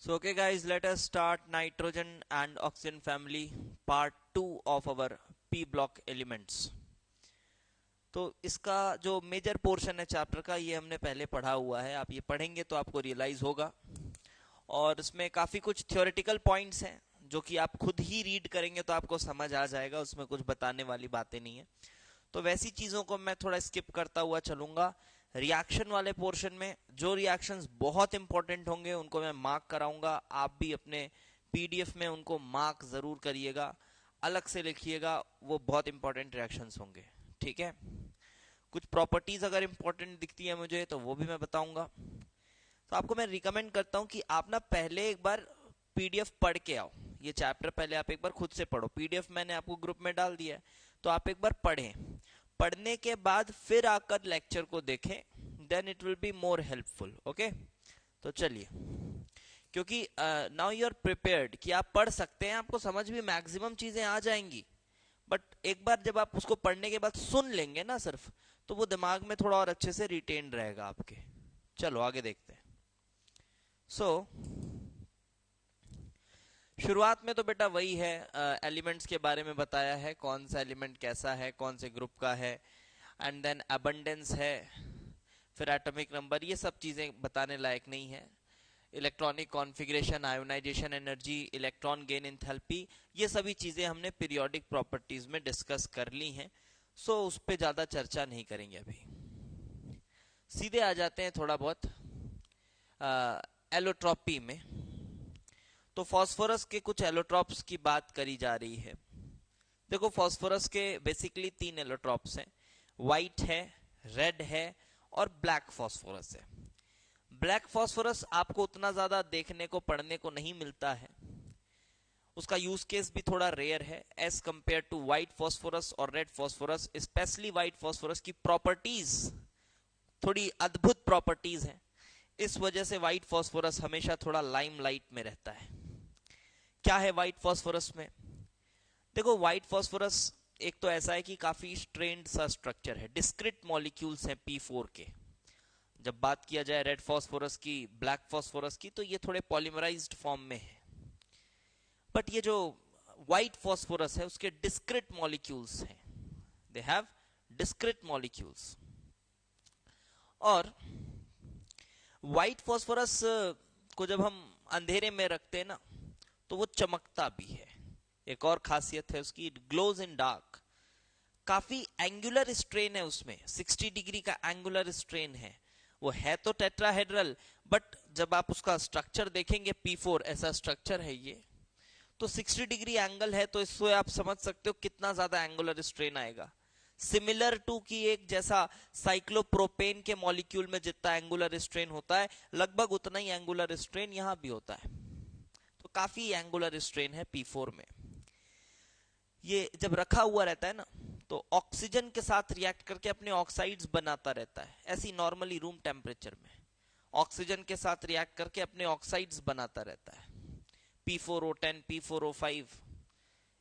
So okay guys, let us start nitrogen and oxygen family part 2 of our p block elements. तो इसका जो major portion है chapter का ये हमने पहले पढ़ा हुआ है, आप ये पढ़ेंगे तो आपको रियलाइज होगा। और इसमें काफी कुछ थ्योरेटिकल पॉइंट्स हैं जो कि आप खुद ही रीड करेंगे तो आपको समझ आ जाएगा, उसमें कुछ बताने वाली बातें नहीं है। तो वैसी चीजों को मैं थोड़ा स्किप करता हुआ चलूंगा। रिएक्शन वाले पोर्शन में जो रिएक्शंस बहुत इंपॉर्टेंट होंगे उनको मैं मार्क कराऊंगा, आप भी अपने पीडीएफ में उनको मार्क जरूर करिएगा, अलग से लिखिएगा, वो बहुत इंपॉर्टेंट रिएक्शंस होंगे। ठीक है, कुछ प्रॉपर्टीज अगर इंपॉर्टेंट दिखती है मुझे तो वो भी मैं बताऊंगा। तो आपको मैं रिकमेंड करता हूं कि आप ना पहले एक बार पीडीएफ पढ़ के आओ, ये चैप्टर पहले आप एक बार खुद से पढ़ो। पीडीएफ मैंने आपको ग्रुप में डाल दिया है, तो आप एक बार पढ़ें, पढ़ने के बाद फिर आकर लेक्चर को देखें, then it will be more helpful. Okay, तो चलिए, क्योंकि नाउ यू आर प्रिपेयर्ड कि आप पढ़ सकते हैं, आपको समझ भी मैक्सिमम चीजें आ जाएंगी, बट एक बार जब आप उसको पढ़ने के बाद सुन लेंगे ना सिर्फ, तो वो दिमाग में थोड़ा और अच्छे से रिटेन रहेगा आपके। चलो आगे देखते हैं। शुरुआत में तो बेटा वही है, एलिमेंट्स के बारे में बताया है, कौन सा एलिमेंट कैसा है, कौन से ग्रुप का है, एंड देन अबंडेंस है, फिर एटॉमिक नंबर, ये सब चीजें बताने लायक नहीं है। Electronic configuration, ionisation energy, electron gain enthalpy, ये सभी चीजें हमने पीरियोडिक प्रॉपर्टीज में डिस्कस कर ली हैं, सो उस पर ज्यादा चर्चा नहीं करेंगे अभी। सीधे आ जाते हैं थोड़ा बहुत एलोट्रॉपी में। तो फास्फोरस के कुछ एलोट्रॉप्स की बात करी जा रही है। देखो, फास्फोरस के बेसिकली 3 एलोट्रॉप्स हैं, व्हाइट है, रेड है और ब्लैक फास्फोरस है। ब्लैक फास्फोरस आपको उतना ज्यादा देखने को पढ़ने को नहीं मिलता है, उसका यूज केस भी थोड़ा रेयर है as compared to white phosphorus और red phosphorus. Specially white phosphorus की प्रॉपर्टीज थोड़ी अद्भुत प्रॉपर्टीज हैं, इस वजह से व्हाइट फास्फोरस हमेशा थोड़ा लाइमलाइट में रहता है। क्या है व्हाइट फास्फोरस में? देखो, व्हाइट फास्फोरस एक तो ऐसा है कि काफी स्ट्रेन्ड सा स्ट्रक्चर है, डिस्क्रीट मॉलिक्यूल्स हैं P4 के। जब बात किया जाए रेड फास्फोरस की, ब्लैक फास्फोरस की, तो ये थोड़े पॉलीमराइज्ड फॉर्म में है, बट ये जो व्हाइट फास्फोरस है उसके डिस्क्रीट मॉलिक्यूल्स हैं, दे हैव डिस्क्रीट मॉलिक्यूल्स। और व्हाइट फास्फोरस को जब हम अंधेरे में रखते हैं ना, तो वो चमकता भी है। एक और खासियत है उसकी, इट ग्लोज इन डार्क। काफी एंगुलर स्ट्रेन है उसमें, 60 डिग्री का एंगुलर स्ट्रेन है। वो है तो टेट्राहेड्रल, बट जब आप उसका स्ट्रक्चर देखेंगे, P4 ऐसा स्ट्रक्चर है ये, तो 60 डिग्री एंगल है, तो इससे आप समझ सकते हो कितना ज्यादा एंगुलर स्ट्रेन आएगा। सिमिलर टू की एक जैसा साइक्लोप्रोपेन के मॉलिक्यूल में जितना एंगुलर स्ट्रेन होता है, लगभग उतना ही एंगुलर स्ट्रेन यहां भी होता है। तो काफी एंगुलर स्ट्रेन है P4 में। ये जब रखा हुआ रहता है ना, तो ऑक्सीजन के साथ रिएक्ट करके अपने ऑक्साइड्स बनाता रहता है, ऐसी नॉर्मली रूम टेम्परेचर में ऑक्सीजन के साथ रिएक्ट करके अपने ऑक्साइड्स बनाता रहता है। P4O10, P4O5,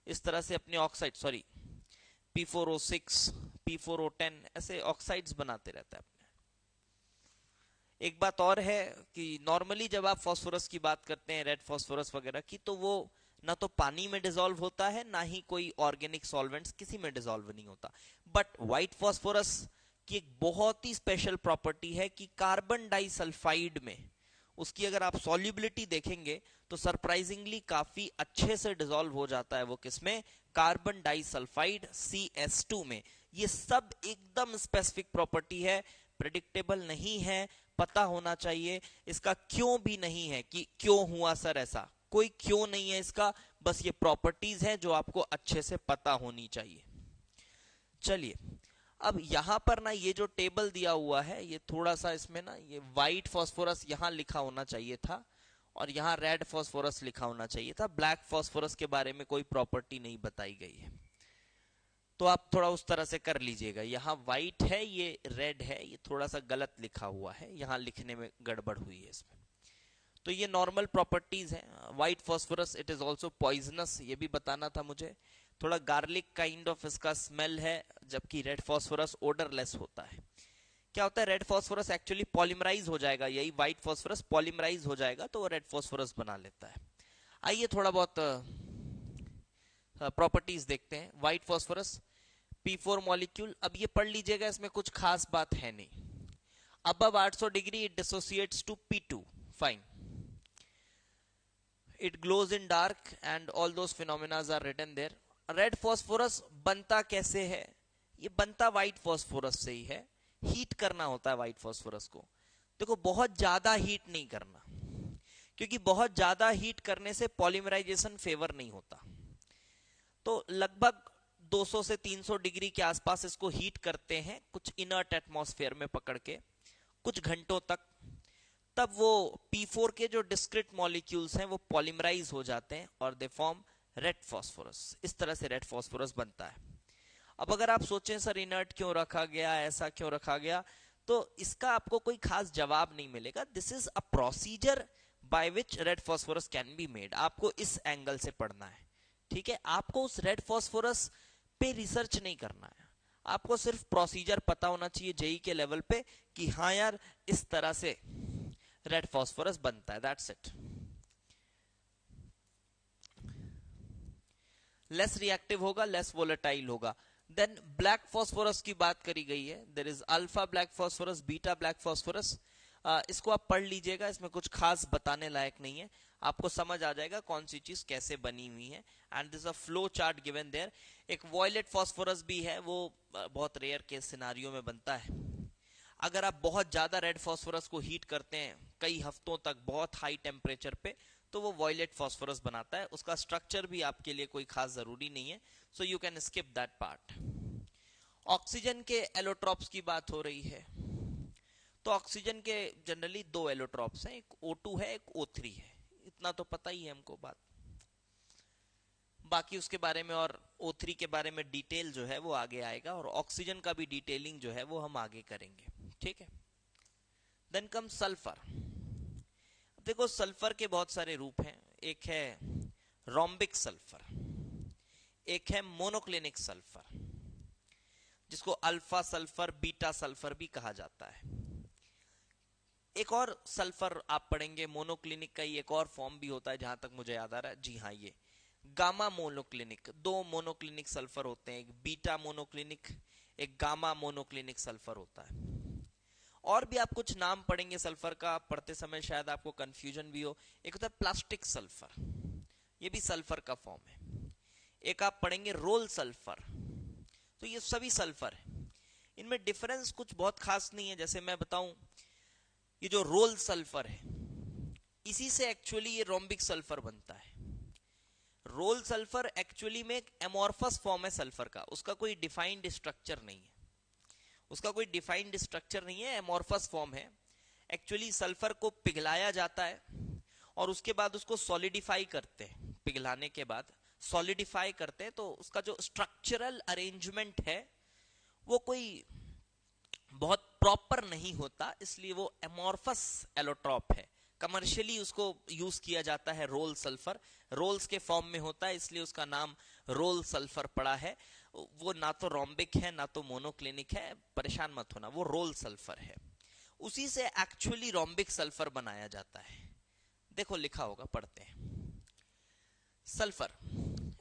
इस तरह से अपने ऑक्साइड, सॉरी P4O6, P4O10, ऐसे ऑक्साइड्स बनाते रहता है अपने। एक बात और है कि नॉर्मली जब आप फास्फोरस की बात करते हैं, रेड फास्फोरस वगैरह की, तो वो ना तो पानी में डिसॉल्व होता है, ना ही कोई ऑर्गेनिक सॉल्वेंट्स किसी में डिसॉल्व नहीं होता। बट व्हाइट फास्फोरस की एक बहुत ही स्पेशल प्रॉपर्टी है कि कार्बन डाइसल्फाइड में उसकी अगर आप सॉल्युबिलिटी देखेंगे तो सरप्राइजिंगली काफी अच्छे से डिसॉल्व हो जाता है। वो किसमें? कार्बन डाइसल्फाइड CS2 में। ये सब एकदम स्पेसिफिक प्रॉपर्टी है, प्रेडिक्टेबल नहीं है, पता होना चाहिए। इसका क्यों भी नहीं है कि क्यों हुआ सर, ऐसा कोई क्यों नहीं है इसका, बस ये प्रॉपर्टीज हैं जो आपको अच्छे से पता होनी चाहिए। चलिए, अब यहां पर ना ये जो टेबल दिया हुआ है, ये थोड़ा सा इसमें ना ये व्हाइट फास्फोरस यहां लिखा होना चाहिए था और यहां रेड फास्फोरस लिखा होना चाहिए था। ब्लैक फास्फोरस के बारे में कोई प्रॉपर्टी नहीं बताई गई है, तो आप थोड़ा उस तरह से कर लीजिएगा। यहाँ व्हाइट है, ये रेड है, ये थोड़ा सा गलत लिखा हुआ है, यहाँ लिखने में गड़बड़ हुई है इसमें। तो ये नॉर्मल प्रॉपर्टीज हैं। White phosphorus it is also poisonous, ये भी बताना था मुझे। थोड़ा गार्लिक काइंड ऑफ इसका स्मेल है, जबकि रेड फास्फोरस ओडरलेस होता है। क्या होता है, रेड फॉस्फोरस एक्चुअली पॉलीमराइज हो जाएगा, यही व्हाइट फॉस्फोरस पॉलीमराइज हो जाएगा तो वो रेड फॉस्फोरस बना लेता है। आइए थोड़ा बहुत प्रॉपर्टीज देखते हैं। व्हाइट फॉस्फोरस P4 मॉलिक्यूल, अब ये पढ़ लीजिएगा, इसमें कुछ खास बात है नहीं। above 800 degree it dissociates to P2, fine, it glows in dark and all those phenomena are written there। Red phosphorus बनता कैसे है, ये बनता व्हाइट फॉस्फोरस से ही है। हीट करना होता है व्हाइट फॉस्फोरस को। देखो बहुत ज्यादा हीट नहीं करना, क्योंकि बहुत ज्यादा हीट करने से पॉलीमराइजेशन फेवर नहीं होता। तो लगभग 200 से 300 डिग्री के आसपास इसको हीट करते हैं कुछ इनर्ट एटमॉस्फेयर में पकड़ के कुछ घंटों तक, तब वो P4 के जो डिस्क्रीट मॉलिक्यूल्स हैं वो पॉलीमराइज हो जाते हैं और दे फॉर्म रेड फॉस्फोरस। इस तरह से रेड फॉस्फोरस बनता है। अब अगर आप सोचें सर इनर्ट क्यों रखा गया, ऐसा क्यों रखा गया, तो इसका आपको कोई खास जवाब नहीं मिलेगा। This is a procedure by which red phosphorus can be made. आपको इस एंगल से पढ़ना है, ठीक है। आपको उस रेड फॉस्फोरस पे रिसर्च नहीं करना है, आपको सिर्फ प्रोसीजर पता होना चाहिए जेई के लेवल पे कि हाँ यार इस तरह से रेड फॉस्फोरस बनता है, दैट्स इट। लेस रिएक्टिव होगा, लेस वोलेटाइल होगा। देन ब्लैक फॉस्फोरस की बात करी गई है। There is alpha black phosphorus, beta black phosphorus. इसको आप पढ़ लीजिएगा, इसमें कुछ खास बताने लायक नहीं है, आपको समझ आ जाएगा कौन सी चीज कैसे बनी हुई है। And this a flow chart given there. एक वॉयलेट फॉस्फोरस भी है, वो बहुत रेयर केस सिनारियो में बनता है। अगर आप बहुत ज्यादा रेड फॉस्फोरस को हीट करते हैं कई हफ्तों तक बहुत हाई टेम्परेचर पे, तो वो वॉयलेट फॉस्फोरस बनाता है। उसका स्ट्रक्चर भी आपके लिए कोई खास जरूरी नहीं है, so you can skip that part. Oxygen के एलोट्रॉप्स की बात हो रही है, तो ऑक्सीजन के जनरली दो एलोट्रॉप्स हैं, एक O2 है, एक O3 है। इतना तो पता ही है हमको बात, बाकी उसके बारे में और O3 के बारे में डिटेल जो है वो आगे आएगा, और ऑक्सीजन का भी डिटेलिंग जो है वो हम आगे करेंगे, ठीक है। Then come sulphur. देखो सल्फर के बहुत सारे रूप हैं, एक है रोम्बिक सल्फर, एक है मोनोक्लिनिक सल्फर, जिसको अल्फा सल्फर बीटा सल्फर भी कहा जाता है। एक और सल्फर आप पढ़ेंगे, मोनोक्लिनिक का ही एक और फॉर्म भी होता है जहां तक मुझे याद आ रहा है, जी हाँ ये गामा मोनोक्लिनिक। दो मोनोक्लिनिक सल्फर होते हैं, एक बीटा मोनोक्लिनिक, एक गामा मोनोक्लिनिक सल्फर होता है। और भी आप कुछ नाम पढ़ेंगे सल्फर का, पढ़ते समय शायद आपको कंफ्यूजन भी हो। एक होता है प्लास्टिक सल्फर, ये भी सल्फर का फॉर्म है। एक आप पढ़ेंगे रोल सल्फर, तो ये सभी सल्फर है। इनमें डिफरेंस कुछ बहुत खास नहीं है। जैसे मैं बताऊं, ये जो रोल सल्फर है इसी से एक्चुअली ये रोम्बिक सल्फर बनता है। रोल सल्फर एक्चुअली में एक एमॉर्फस फॉर्म है सल्फर का, उसका कोई डिफाइंड स्ट्रक्चर नहीं है, उसका कोई डिफाइंड स्ट्रक्चर नहीं है, एमॉर्फस फॉर्म है। एक्चुअली सल्फर को पिघलाया जाता है और उसके बाद उसको सॉलिडिफाई करते हैं, पिघलाने के बाद सॉलिडिफाई करते हैं, तो उसका जो स्ट्रक्चरल अरेंजमेंट है वो कोई बहुत प्रॉपर नहीं होता, इसलिए वो एमॉर्फस एलोट्रॉप है। कमर्शियली उसको यूज किया जाता है रोल सल्फर, रोल्स के फॉर्म में होता है, इसलिए उसका नाम रोल सल्फर पड़ा है। वो ना तो रोम्बिक है ना तो मोनोक्लिनिक है, परेशान मत होना, वो रोल सल्फर है। उसी से एक्चुअली रोम्बिक सल्फर बनाया जाता है। देखो लिखा होगा, पढ़ते हैं। Sulphur,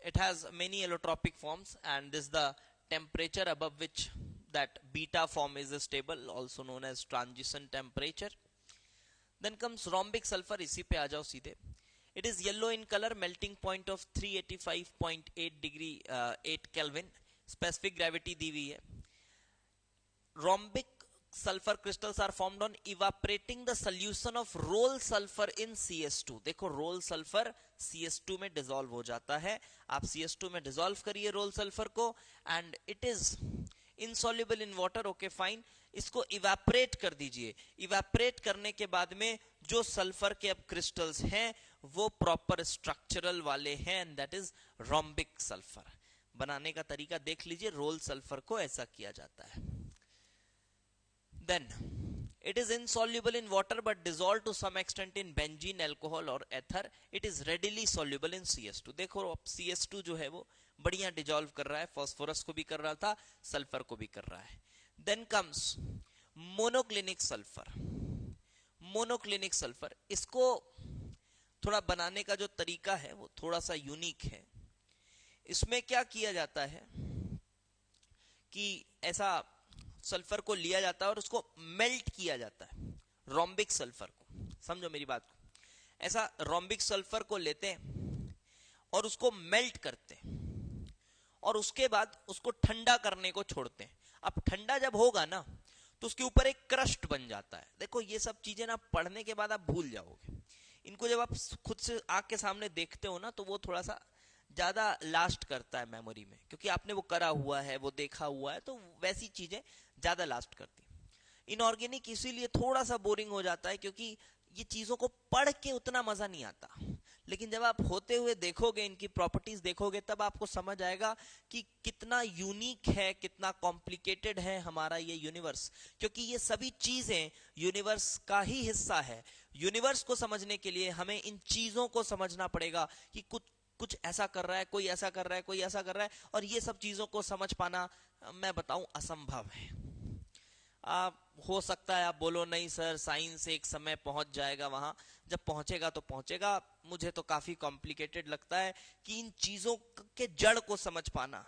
it has many allotropic forms and this is the temperature above which that beta form is stable, also known as transition temperature. Then comes rhombic sulfur, इसी पे आ जाओ सीधे। It is yellow in color, melting point of 385.8 degree 8 Kelvin, specific gravity दी हुई है। Rhombic sulfur crystals are formed on evaporating the solution of roll sulfur in CS2। देखो role sulphur CS2 में dissolve हो जाता है, आप CS2 में dissolve करिए रोल सल्फर को, and it is insoluble in water, okay fine. इसको इवेपोरेट कर दीजिए, इवेपोरेट करने के बाद में जो सल्फर के अब क्रिस्टल्स हैं वो प्रॉपर स्ट्रक्चरल वाले हैं, and that is rhombic sulphur. बनाने का तरीका देख लीजिए, रोल सल्फर को ऐसा किया जाता है। Then it is insoluble in water but dissolved to some extent in benzene, alcohol or ether. It is readily soluble in CS2। देखो अब CS2 जो है वो बढ़िया डिजॉल्व कर रहा है, फास्फोरस को भी कर रहा था, सल्फर को भी कर रहा है। Then comes monoclinic sulphur, monoclinic sulphur, इसको थोड़ा बनाने का जो तरीका है वो थोड़ा सा यूनिक है। इसमें क्या किया जाता है कि ऐसा सल्फर को लिया जाता है और उसको मेल्ट किया जाता है, रोम्बिक सल्फर को, समझो मेरी बात को। ऐसा रोम्बिक सल्फर को लेते हैं और उसको मेल्ट करते हैं और उसके बाद उसको ठंडा करने को छोड़ते हैं। अब ठंडा जब होगा ना तो उसके ऊपर एक क्रस्ट बन जाता है। देखो ये सब चीजें ना पढ़ने के बाद आप भूल जाओगे, इनको जब आप खुद से आँख के सामने देखते हो ना तो वो थोड़ा सा ज्यादा लास्ट करता है मेमोरी में, क्योंकि आपने वो करा हुआ है, वो देखा हुआ है, तो वैसी चीजें ज्यादा लास्ट करती। इनऑर्गेनिक इसीलिए थोड़ा सा बोरिंग हो जाता है, क्योंकि ये चीजों को पढ़ के उतना मजा नहीं आता, लेकिन जब आप होते हुए देखोगे, इनकी प्रॉपर्टीज देखोगे, तब आपको समझ आएगा कि कितना यूनिक है, कितना कॉम्प्लिकेटेड है हमारा ये यूनिवर्स, क्योंकि ये सभी चीजें यूनिवर्स का ही हिस्सा है। यूनिवर्स को समझने के लिए हमें इन चीजों को समझना पड़ेगा कि कुछ कुछ ऐसा कर रहा है, कोई ऐसा कर रहा है, कोई ऐसा कर रहा है, और ये सब चीजों को समझ पाना मैं बताऊं असंभव है। आप हो सकता है आप बोलो नहीं सर साइंस एक समय पहुंच जाएगा वहां, जब पहुंचेगा तो पहुंचेगा। मुझे तो काफी कॉम्प्लिकेटेड लगता है कि इन चीजों के जड़ को समझ पाना,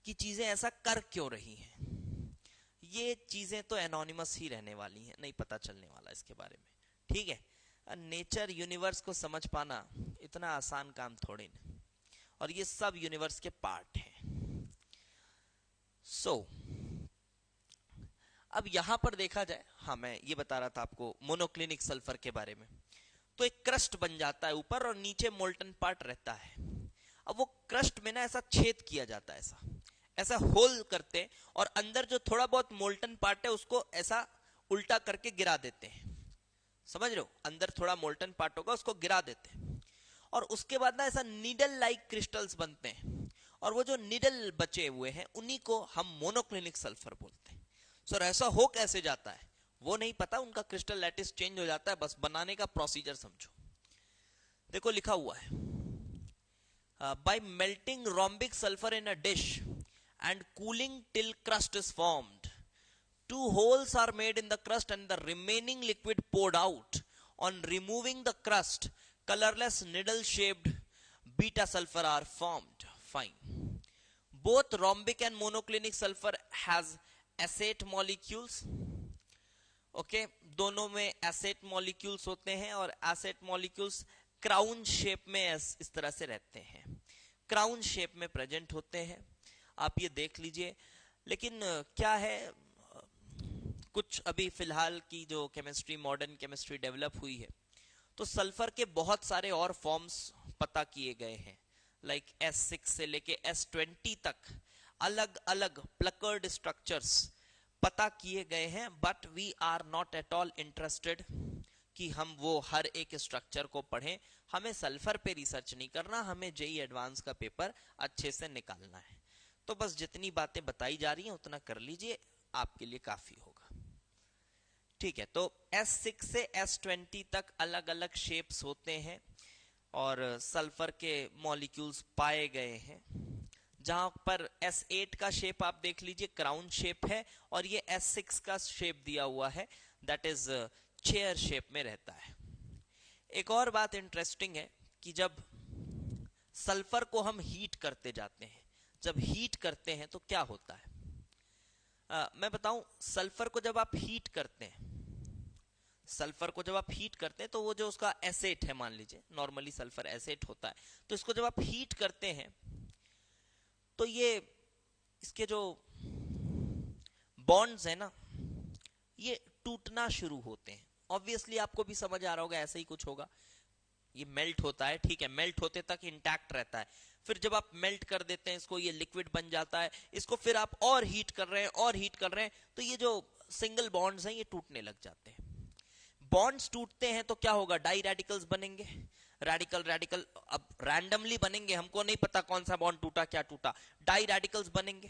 कि चीजें ऐसा कर क्यों रही हैं। ये चीजें तो एनोनिमस ही रहने वाली हैं, नहीं पता चलने वाला इसके बारे में, ठीक है। नेचर यूनिवर्स को समझ पाना इतना आसान काम थोड़ी नहीं, और ये सब यूनिवर्स के पार्ट हैं। सो अब यहां पर देखा जाए, हाँ मैं ये बता रहा था आपको मोनोक्लिनिक सल्फर के बारे में, तो एक क्रस्ट बन जाता है ऊपर और नीचे मोल्टन पार्ट रहता है। अब वो क्रस्ट में ना ऐसा छेद किया जाता है, ऐसा ऐसा होल करते, और अंदर जो थोड़ा बहुत मोल्टन पार्ट है उसको ऐसा उल्टा करके गिरा देते हैं, समझ रहे हो, अंदर थोड़ा मोल्टन पार्ट होगा उसको गिरा देते हैं, और उसके बाद ना ऐसा नीडल लाइक क्रिस्टल्स बनते हैं, और वो जो नीडल बचे हुए हैं उन्हीं को हम मोनोक्लिनिक सल्फर बोलते हैं। सर ऐसा हो कैसे जाता है वो नहीं पता, उनका क्रिस्टल लैटिस चेंज हो जाता है, बस बनाने का प्रोसीजर समझो। देखो लिखा हुआ है, bye melting rhombic sulphur in a dish and cooling till crust is formed, two holes are made in the crust and the remaining liquid poured out. On removing the crust, colorless needle shaped beta sulfur are formed. Fine. Both rhombic and monoclinic sulfur has acid molecules. Okay, दोनों में acid molecules होते हैं, और acid molecules crown shape में इस तरह से रहते हैं, क्राउन शेप में प्रेजेंट होते हैं, आप ये देख लीजिए। लेकिन क्या है, कुछ अभी फिलहाल की जो केमिस्ट्री, मॉडर्न केमिस्ट्री डेवलप हुई है, तो सल्फर के बहुत सारे और फॉर्म्स पता किए गए हैं, लाइक S6 से लेके S20 तक अलग अलग प्लकर्ड स्ट्रक्चर्स पता किए गए हैं, but we are not at all interested कि हम वो हर एक स्ट्रक्चर को पढ़ें। हमें सल्फर पे रिसर्च नहीं करना, हमें जेई एडवांस का पेपर अच्छे से निकालना है। तो बस जितनी बातें बताई जा रही हैं उतना कर लीजिए, आपके लिए काफी होगा, ठीक है। तो S6 से S20 तक अलग अलग शेप्स होते हैं और सल्फर के मॉलिक्यूल्स पाए गए हैं। जहां पर S8 का शेप आप देख लीजिए, क्राउन शेप है, और ये S6 का शेप दिया हुआ है, दैट इज चेयर शेप में रहता है। एक और बात इंटरेस्टिंग है कि जब सल्फर को हम हीट करते जाते हैं, जब हीट करते हैं तो क्या होता है, मैं बताऊं, सल्फर को जब आप हीट करते हैं, सल्फर को जब आप हीट करते हैं तो वो जो उसका एसेट है, मान लीजिए नॉर्मली सल्फर एसेट होता है, तो इसको जब आप हीट करते हैं तो ये इसके जो बॉन्ड्स है ना, ये टूटना शुरू होते हैं। ऑब्वियसली आपको भी समझ आ रहा होगा, ऐसा ही कुछ होगा। ये मेल्ट होता है, ठीक है, मेल्ट होते तक इंटैक्ट रहता है, फिर जब आप मेल्ट कर देते हैं इसको, ये लिक्विड बन जाता है, इसको फिर आप और हीट कर रहे हैं और हीट कर रहे हैं, तो ये जो सिंगल बॉन्ड्स हैं ये टूटने लग जाते हैं। बॉन्ड्स टूटते हैं तो क्या होगा, डाई रेडिकल्स बनेंगे, रेडिकल रेडिकल अब रैंडमली बनेंगे, हमको नहीं पता कौन सा बॉन्ड टूटा क्या टूटा, डाई रेडिकल्स बनेंगे,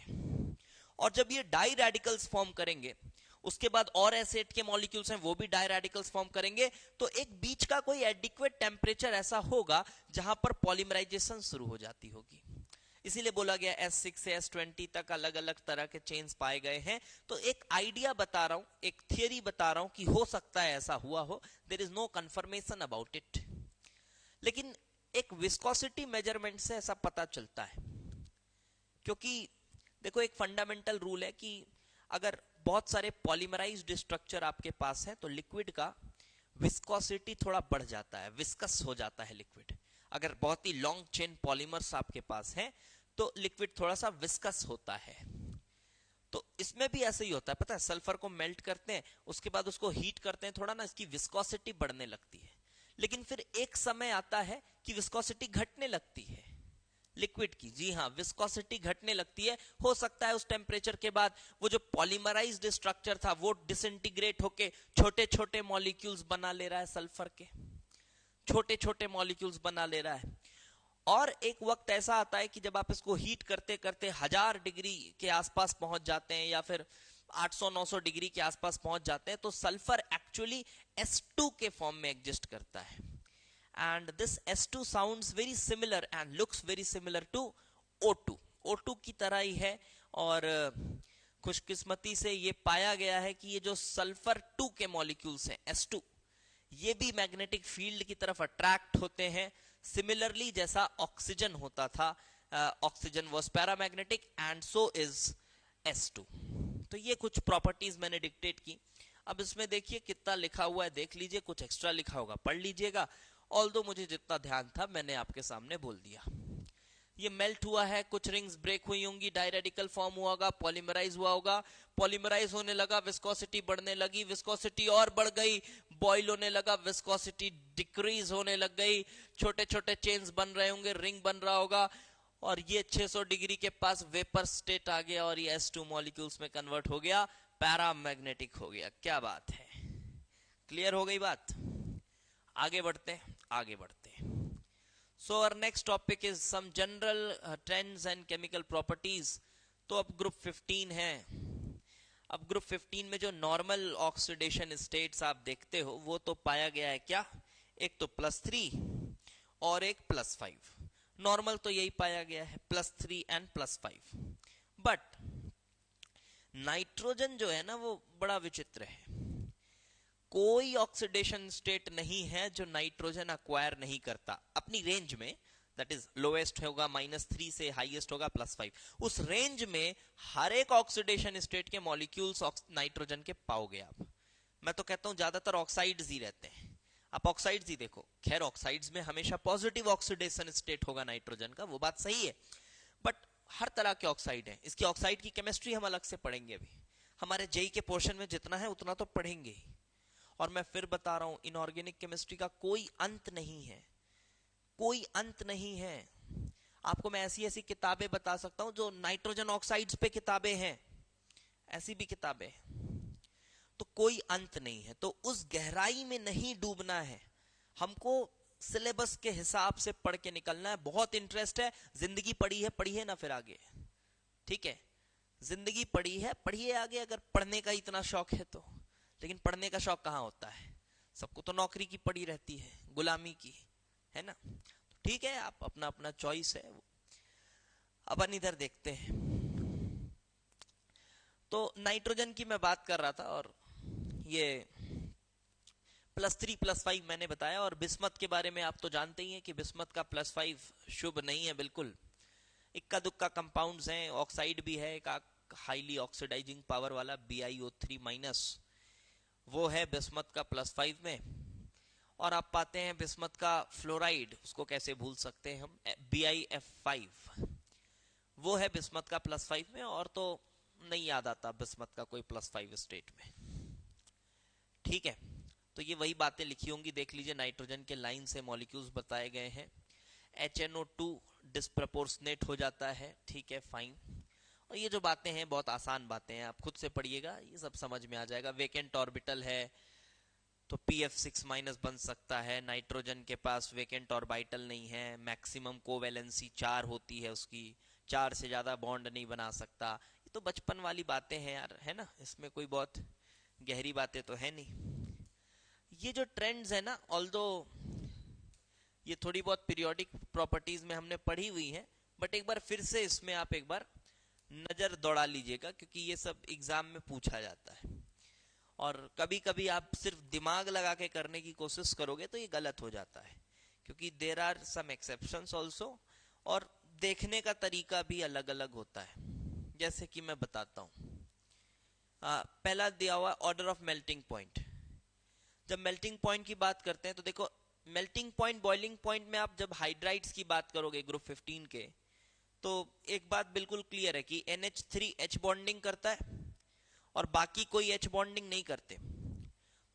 और जब ये डाई रेडिकल्स फॉर्म करेंगे उसके बाद और एसिड के मॉलिक्यूल्स हैं वो भी डाई रेडिकल्स फॉर्म करेंगे, तो एक बीच का कोई एडिक्वेट टेम्परेचर ऐसा होगा जहां पर पॉलीमराइजेशन शुरू हो जाती होगी। इसीलिए बोला गया S6 से S20 तक अलग अलग तरह के चेन्स पाए गए हैं। तो एक आइडिया बता रहा हूं, एक थियरी बता रहा हूं कि हो सकता है ऐसा हुआ हो, there is no confirmation about it. लेकिन एक विस्कोसिटी मेजरमेंट से ऐसा पता चलता है, क्योंकि देखो एक फंडामेंटल रूल है कि अगर बहुत सारे पॉलीमराइज्ड स्ट्रक्चर आपके पास है तो लिक्विड का विस्कोसिटी थोड़ा बढ़ जाता है, विस्कस हो जाता है लिक्विड। अगर बहुत ही लॉन्ग चेन पॉलीमर्स आपके पास है तो लिक्विड थोड़ा सा विस्कस होता है। तो इसमें भी ऐसे ही होता है, पता है, सल्फर को मेल्ट करते हैं, उसके बाद उसको हीट करते हैं, थोड़ा ना इसकी विस्कोसिटी बढ़ने लगती है। लेकिन फिर एक समय आता है कि विस्कोसिटी घटने लगती है लिक्विड की। जी हाँ, विस्कोसिटी घटने लगती है। हो सकता है उस टेम्परेचर के बाद वो जो पॉलीमराइज्ड स्ट्रक्चर था वो डिसइंटीग्रेट होके छोटे छोटे मॉलिक्यूल्स बना ले रहा है, सल्फर के छोटे छोटे मॉलिक्यूल्स बना ले रहा है। और एक वक्त ऐसा आता है कि जब आप इसको हीट करते करते 1000 डिग्री के आसपास पहुंच जाते हैं या फिर 800-900 डिग्री के आसपास पहुंच जाते हैं तो सल्फर एक्चुअली S2 के फॉर्म में एग्जिस्ट करता है। And this S2 sounds very similar and looks very similar to O2। O2 की तरह ही है। और खुशकिस्मती से ये पाया गया है कि ये जो सल्फर 2 के मॉलिक्यूल्स हैं S2, ये भी मैग्नेटिक फील्ड की तरफ अट्रैक्ट होते हैं, सिमिलरली जैसा ऑक्सीजन होता था। Oxygen was paramagnetic and so is S2। तो ये कुछ प्रॉपर्टीज मैंने डिक्टेट की। अब इसमें देखिए कितना लिखा हुआ है, देख लीजिए, कुछ एक्स्ट्रा लिखा होगा पढ़ लीजिएगा। ऑल्दो मुझे जितना ध्यान था मैंने आपके सामने बोल दिया। ये मेल्ट हुआ है, कुछ रिंग्स ब्रेक हुई होंगी, डायरेडिकल फॉर्म हुआ होगा, पॉलीमराइज हुआ होगा, पॉलीमराइज होने लगा, विस्कोसिटी बढ़ने लगी, विस्कोसिटी और बढ़ गई, बॉयल होने लगा, विस्कोसिटी डिक्रीज होने लग गई, छोटे छोटे चेन्स बन रहे होंगे, रिंग बन रहा होगा, और ये 600 डिग्री के पास वेपर स्टेट आ गया और ये S2 मॉलिक्यूल्स में कन्वर्ट हो गया, पैरामैग्नेटिक हो गया। क्या बात है, क्लियर हो गई बात? आगे बढ़ते हैं, आगे बढ़ते हैं। So our next topic is some general trends and chemical properties। तो अब ग्रुप 15 है। अब ग्रुप 15 में जो नॉर्मल ऑक्सीडेशन स्टेट्स आप देखते हो वो तो पाया गया है क्या, एक तो +3 और एक +5। नॉर्मल तो यही पाया गया है, +3 एंड +5। बट नाइट्रोजन जो है ना वो बड़ा विचित्र है। कोई ऑक्सीडेशन स्टेट नहीं है जो नाइट्रोजन अक्वायर नहीं करता अपनी रेंज में। दैट इज लोएस्ट होगा -3 से हाईएस्ट होगा +5। उस रेंज में हर एक ऑक्सीडेशन स्टेट के मॉलिक्यूल्स नाइट्रोजन के पाओगे आप। मैं तो कहता हूं ज्यादातर ऑक्साइड्स ही रहते हैं, आप ऑक्साइड्स ही देखो। खैर ऑक्साइड्स में हमेशा पॉजिटिव ऑक्सीडेशन स्टेट होगा नाइट्रोजन का, वो बात सही है, बट हर तरह के ऑक्साइड है। इसकी ऑक्साइड की केमिस्ट्री हम अलग से पढ़ेंगे, अभी हमारे जेई के पोर्शन में जितना है उतना तो पढ़ेंगे ही। और मैं फिर बता रहा हूं, इनऑर्गेनिक केमिस्ट्री का कोई अंत नहीं है, कोई अंत नहीं है। आपको मैं ऐसी ऐसी किताबें बता सकता हूं जो नाइट्रोजन ऑक्साइड्स पे किताबें हैं, ऐसी भी किताबें हैं। तो कोई अंत नहीं है, तो उस गहराई में नहीं डूबना है हमको, सिलेबस के हिसाब से पढ़ के निकलना है। बहुत इंटरेस्ट है, जिंदगी पढ़ी है, पढ़िए ना फिर आगे, ठीक है, जिंदगी पढ़ी है, पढ़िए आगे, अगर पढ़ने का इतना शौक है तो। लेकिन पढ़ने का शौक कहां होता है, सबको तो नौकरी की पड़ी रहती है, गुलामी की, है ना। तो ठीक है, आप अपना अपना चॉइस है। अपन इधर देखते हैं। तो नाइट्रोजन की मैं बात कर रहा था, और ये +3 +5 मैंने बताया। और बिस्मथ के बारे में आप तो जानते ही हैं कि बिस्मथ का +5 शुभ नहीं है बिल्कुल। इक्का दुक्का कंपाउंड्स हैं, ऑक्साइड भी है एक हाईली ऑक्सीडाइजिंग पावर वाला BiO3-, वो है बिस्मथ का +5 में। और आप पाते हैं बिस्मथ का फ्लोराइड, उसको कैसे भूल सकते हैं हम, BiF5, वो है बिस्मथ का +5 में। और तो नहीं याद आता बिस्मथ का कोई +5 स्टेट में, ठीक है। तो ये वही बातें लिखी होंगी, देख लीजिए, नाइट्रोजन के लाइन से मॉलिक्यूल्स बताए गए हैं। HNO2 डिस्प्रपोर्शनेट हो जाता है, ठीक है, फाइन। और ये जो बातें हैं बहुत आसान बातें हैं, आप खुद से पढ़िएगा, ये सब समझ में आ जाएगा। वेकेंट ऑर्बिटल है तो PF6- बन सकता है। नाइट्रोजन के पास वेकेंट ऑर्बिटल नहीं है, मैक्सिमम कोवैलेंसी 4 होती है उसकी, 4 से ज्यादा बॉन्ड नहीं बना सकता। ये तो बचपन वाली बातें हैं यार, है ना, इसमें कोई बहुत गहरी बातें तो है नहीं। ये जो ट्रेंड्स है ना, ऑल्दो ये थोड़ी बहुत पीरियोडिक प्रॉपर्टीज में हमने पढ़ी हुई है, बट एक बार फिर से इसमें आप एक बार नजर दौड़ा लीजिएगा, क्योंकि ये सब एग्जाम में पूछा जाता है और कभी कभी आप सिर्फ दिमाग लगा के करने की कोशिश करोगे तो ये गलत हो जाता है, क्योंकि there are some exceptions also, और देखने का तरीका भी अलग अलग होता है। जैसे कि मैं बताता हूं, पहला दिया हुआ ऑर्डर ऑफ मेल्टिंग पॉइंट। जब मेल्टिंग पॉइंट की बात करते हैं तो देखो, मेल्टिंग पॉइंट बॉइलिंग पॉइंट में आप जब हाइड्राइड्स की बात करोगे ग्रुप 15 के, तो एक बात बिल्कुल क्लियर है कि NH3 H बॉन्डिंग करता है और बाकी कोई H बॉन्डिंग नहीं करते।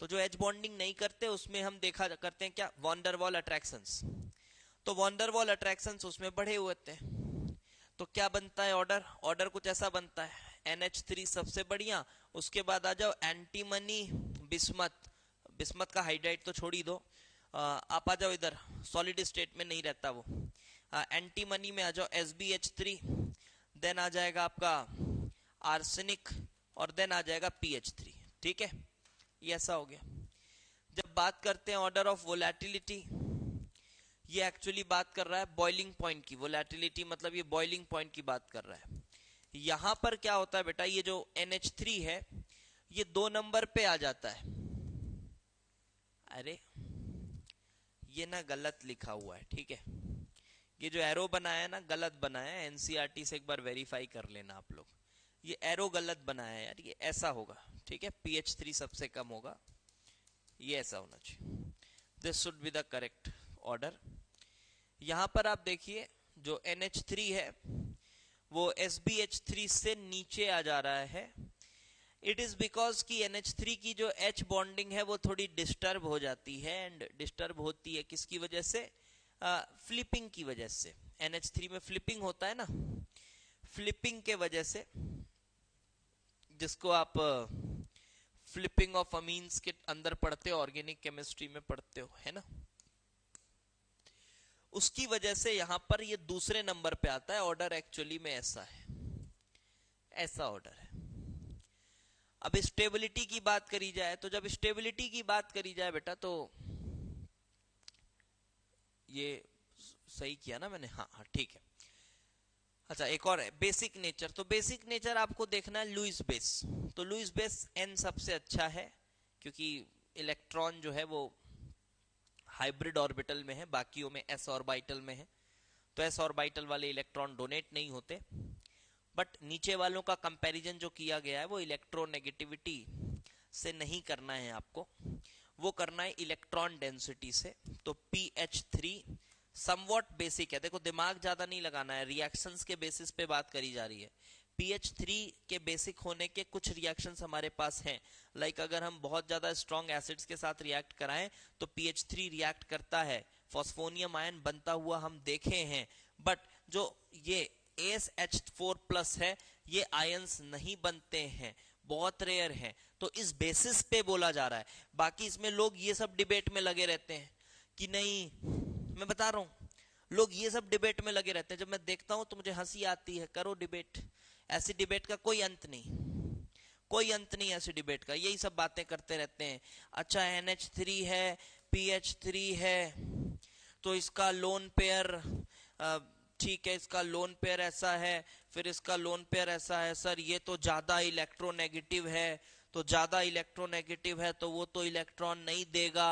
तो जो H बॉन्डिंग नहीं करते उसमें हम देखा करते हैं क्या, वॉन्डरवॉल अट्रैक्शंस। तो वॉन्डरवॉल अट्रैक्शंस उसमें बढ़े हुए थे, तो क्या बनता है ऑर्डर, ऑर्डर कुछ ऐसा बनता है, NH3 सबसे बढ़िया, उसके बाद आ जाओ एंटीमनी बिस्मथ। बिस्मथ का हाइड्राइड तो छोड़ ही दो, आप आ जाओ इधर, सॉलिड स्टेट में नहीं रहता वो, एंटीमनी में आ जाओ SbH3, देन आ जाएगा आपका आर्सेनिक, और देन आ जाएगा PH3। ठीक है, ये ऐसा हो गया। जब बात करते हैं ऑर्डर ऑफ वोलेटिलिटी, ये एक्चुअली बात कर रहा है बॉइलिंग पॉइंट की। वोलेटिलिटी मतलब ये बॉइलिंग पॉइंट की बात कर रहा है। यहां पर क्या होता है बेटा, ये जो NH3 है ये 2 नंबर पे आ जाता है। अरे ये ना गलत लिखा हुआ है, ठीक है, ये जो एरो बनाया है ना गलत बनाया है, NCERT से एक बार वेरीफाई कर लेना आप लोग, ये एरो गलत बनाया है यार, ये ऐसा होगा, ठीक है, PH3 सबसे कम होगा, ये ऐसा होना चाहिए, this should be the correct order. यहां पर आप देखिए जो NH3 है वो SbH3 से नीचे आ जा रहा है। इट इज बिकॉज कि NH3 की जो H बॉन्डिंग है वो थोड़ी डिस्टर्ब हो जाती है, एंड डिस्टर्ब होती है किसकी वजह से, फ्लिपिंग की वजह से। NH3 में फ्लिपिंग होता है ना, फ्लिपिंग के वजह से, जिसको आप फ्लिपिंग ऑफ अमीन्स के अंदर पढ़ते हो, ऑर्गेनिक केमिस्ट्री में पढ़ते हो, है ना, उसकी वजह से यहां पर ये दूसरे नंबर पे आता है। ऑर्डर एक्चुअली में ऐसा है, ऐसा ऑर्डर है। अब स्टेबिलिटी की बात करी जाए, तो जब स्टेबिलिटी की बात करी जाए बेटा, तो ये सही किया ना मैंने, हाँ हाँ ठीक है। अच्छा एक और है बेसिक नेचर, तो बेसिक नेचर आपको देखना है लुईस बेस। तो लुईस बेस N सबसे अच्छा है, क्योंकि इलेक्ट्रॉन जो है वो हाइब्रिड ऑर्बिटल में है, बाकियों में s ऑर्बिटल में है, तो s ऑर्बिटल वाले इलेक्ट्रॉन डोनेट नहीं होते। बट नीचे वालों का कंपैरिजन जो किया गया है वो इलेक्ट्रोनेगेटिविटी से नहीं करना है आपको, वो करना है इलेक्ट्रॉन डेंसिटी से। तो PH3 समवॉट बेसिक है, देखो दिमाग ज्यादा नहीं लगाना है, रिएक्शंस के बेसिस पे बात करी जा रही है। PH3 के बेसिक होने के कुछ रिएक्शंस हमारे पास हैं, लाइक अगर हम बहुत ज्यादा स्ट्रॉन्ग एसिड्स के साथ रिएक्ट कराएं तो PH3 रिएक्ट करता है, फॉस्फोनियम आयन बनता हुआ हम देखे हैं। बट जो ये AsH4+ है, ये आयंस नहीं बनते हैं, बहुत रेयर हैं, तो इस बेसिस पे बोला जा रहा है। बाकी इसमें लोग ये सब डिबेट में लगे रहते हैं कि नहीं, मैं बता रहा हूं, लोग ये सब डिबेट में लगे रहते हैं, जब मैं देखता हूं तो मुझे हंसी आती है। करो डिबेट, ऐसी डिबेट का कोई अंत नहीं, कोई अंत नहीं ऐसी डिबेट का, यही सब बातें करते रहते हैं। अच्छा NH3 है, PH3 है, तो इसका लोन पेयर, ठीक है, इसका लोन पेयर ऐसा है, फिर इसका लोन पेयर ऐसा है, सर ये तो ज्यादा इलेक्ट्रोनेगेटिव है, तो ज्यादा इलेक्ट्रोनेगेटिव है तो वो तो इलेक्ट्रॉन नहीं देगा,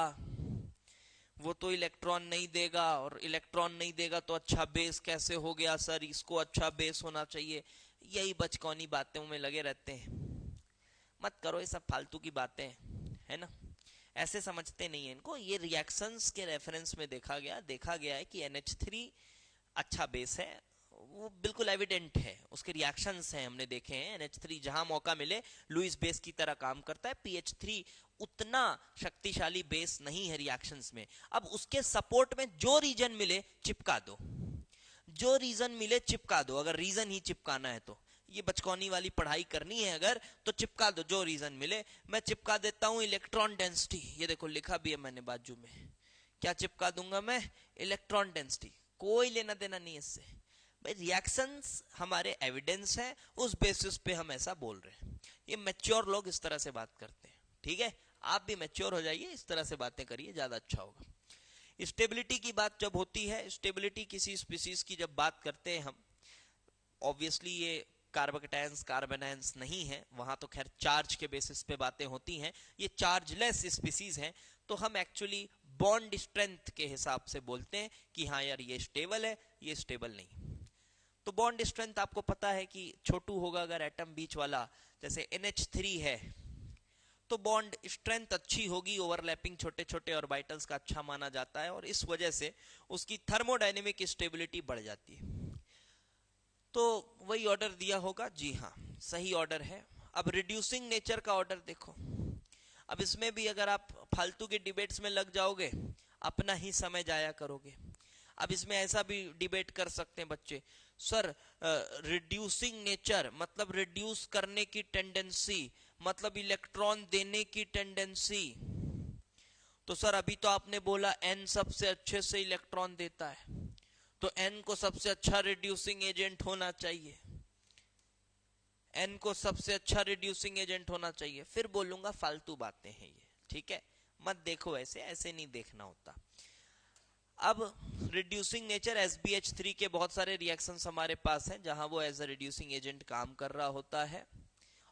वो तो इलेक्ट्रॉन नहीं देगा, और इलेक्ट्रॉन नहीं देगा तो अच्छा बेस कैसे हो गया सर, इसको अच्छा बेस होना चाहिए। यही बचकानी बातों में लगे रहते हैं, मत करो ये सब फालतू की बातें, है ना, ऐसे समझते नहीं है इनको। ये रिएक्शंस के रेफरेंस में देखा गया है कि NH3 अच्छा बेस है, वो बिल्कुल एविडेंट है, उसके रिएक्शंस हैं, हमने देखे हैं। NH3 जहां मौका मिले लुईस बेस की तरह काम करता है। PH3 उतना शक्तिशाली बेस नहीं है रिएक्शंस में। अब उसके सपोर्ट में जो रीजन मिले चिपका दो, जो रीजन मिले चिपका दो, अगर रीजन ही चिपकाना है तो, ये बचकौनी वाली पढ़ाई करनी है अगर, तो चिपका दो जो रीजन मिले। मैं चिपका देता हूं इलेक्ट्रॉन डेंसिटी, ये देखो लिखा भी है मैंने बाजू में, क्या चिपका दूंगा मैं, इलेक्ट्रॉन डेंसिटी, कोई लेना देना नहीं इससे भाई, रिएक्शंस हमारे एविडेंस हैं, उस बेसिस पे हम ऐसा बोल रहे हैं। ये मैच्योर लोग इस तरह से बात करते हैं, ठीक है, आप भी मैच्योर हो जाइए, इस तरह से बातें करिए, ज्यादा अच्छा होगा। स्टेबिलिटी की बात जब होती है, स्टेबिलिटी किसी स्पीसीज की जब बात करते हैं हम, ऑब्वियसली ये कार्बोकेटायंस कार्बोनायंस नहीं है, वहां तो खैर चार्ज के बेसिस पे बातें होती हैं, ये चार्जलेस स्पीसीज हैं, तो हम एक्चुअली बॉन्ड स्ट्रेंथ के हिसाब से बोलते हैं कि हाँ यार ये स्टेबल है, ये स्टेबल नहीं। तो बॉन्ड स्ट्रेंथ आपको पता है कि छोटू होगा अगर एटम बीच वाला, जैसे NH3 है तो बॉन्ड स्ट्रेंथ अच्छी होगी, ओवरलैपिंग छोटे छोटे ऑर्बिटल्स का अच्छा माना जाता है, और इस वजह से उसकी थर्मोडायनेमिक स्टेबिलिटी बढ़ जाती है। तो वही ऑर्डर दिया होगा, जी हाँ सही ऑर्डर है। अब रिड्यूसिंग नेचर का ऑर्डर देखो, अब इसमें भी अगर आप फालतू के डिबेट्स में लग जाओगे अपना ही समय जाया करोगे। अब इसमें ऐसा भी डिबेट कर सकते हैं बच्चे, सर रिड्यूसिंग नेचर मतलब रिड्यूस करने की टेंडेंसी, मतलब इलेक्ट्रॉन देने की टेंडेंसी, तो सर अभी तो आपने बोला N सबसे अच्छे से इलेक्ट्रॉन देता है, तो N को सबसे अच्छा रिड्यूसिंग एजेंट होना चाहिए, N को सबसे अच्छा रिड्यूसिंग एजेंट होना चाहिए। फिर बोलूंगा फालतू बातें हैं ये, ठीक है, मत देखो ऐसे, ऐसे नहीं देखना होता। अब रिड्यूसिंग नेचर SbH3 के बहुत सारे रिएक्शंस हमारे पास हैं जहां वो एज अ रिड्यूसिंग एजेंट काम कर रहा होता है,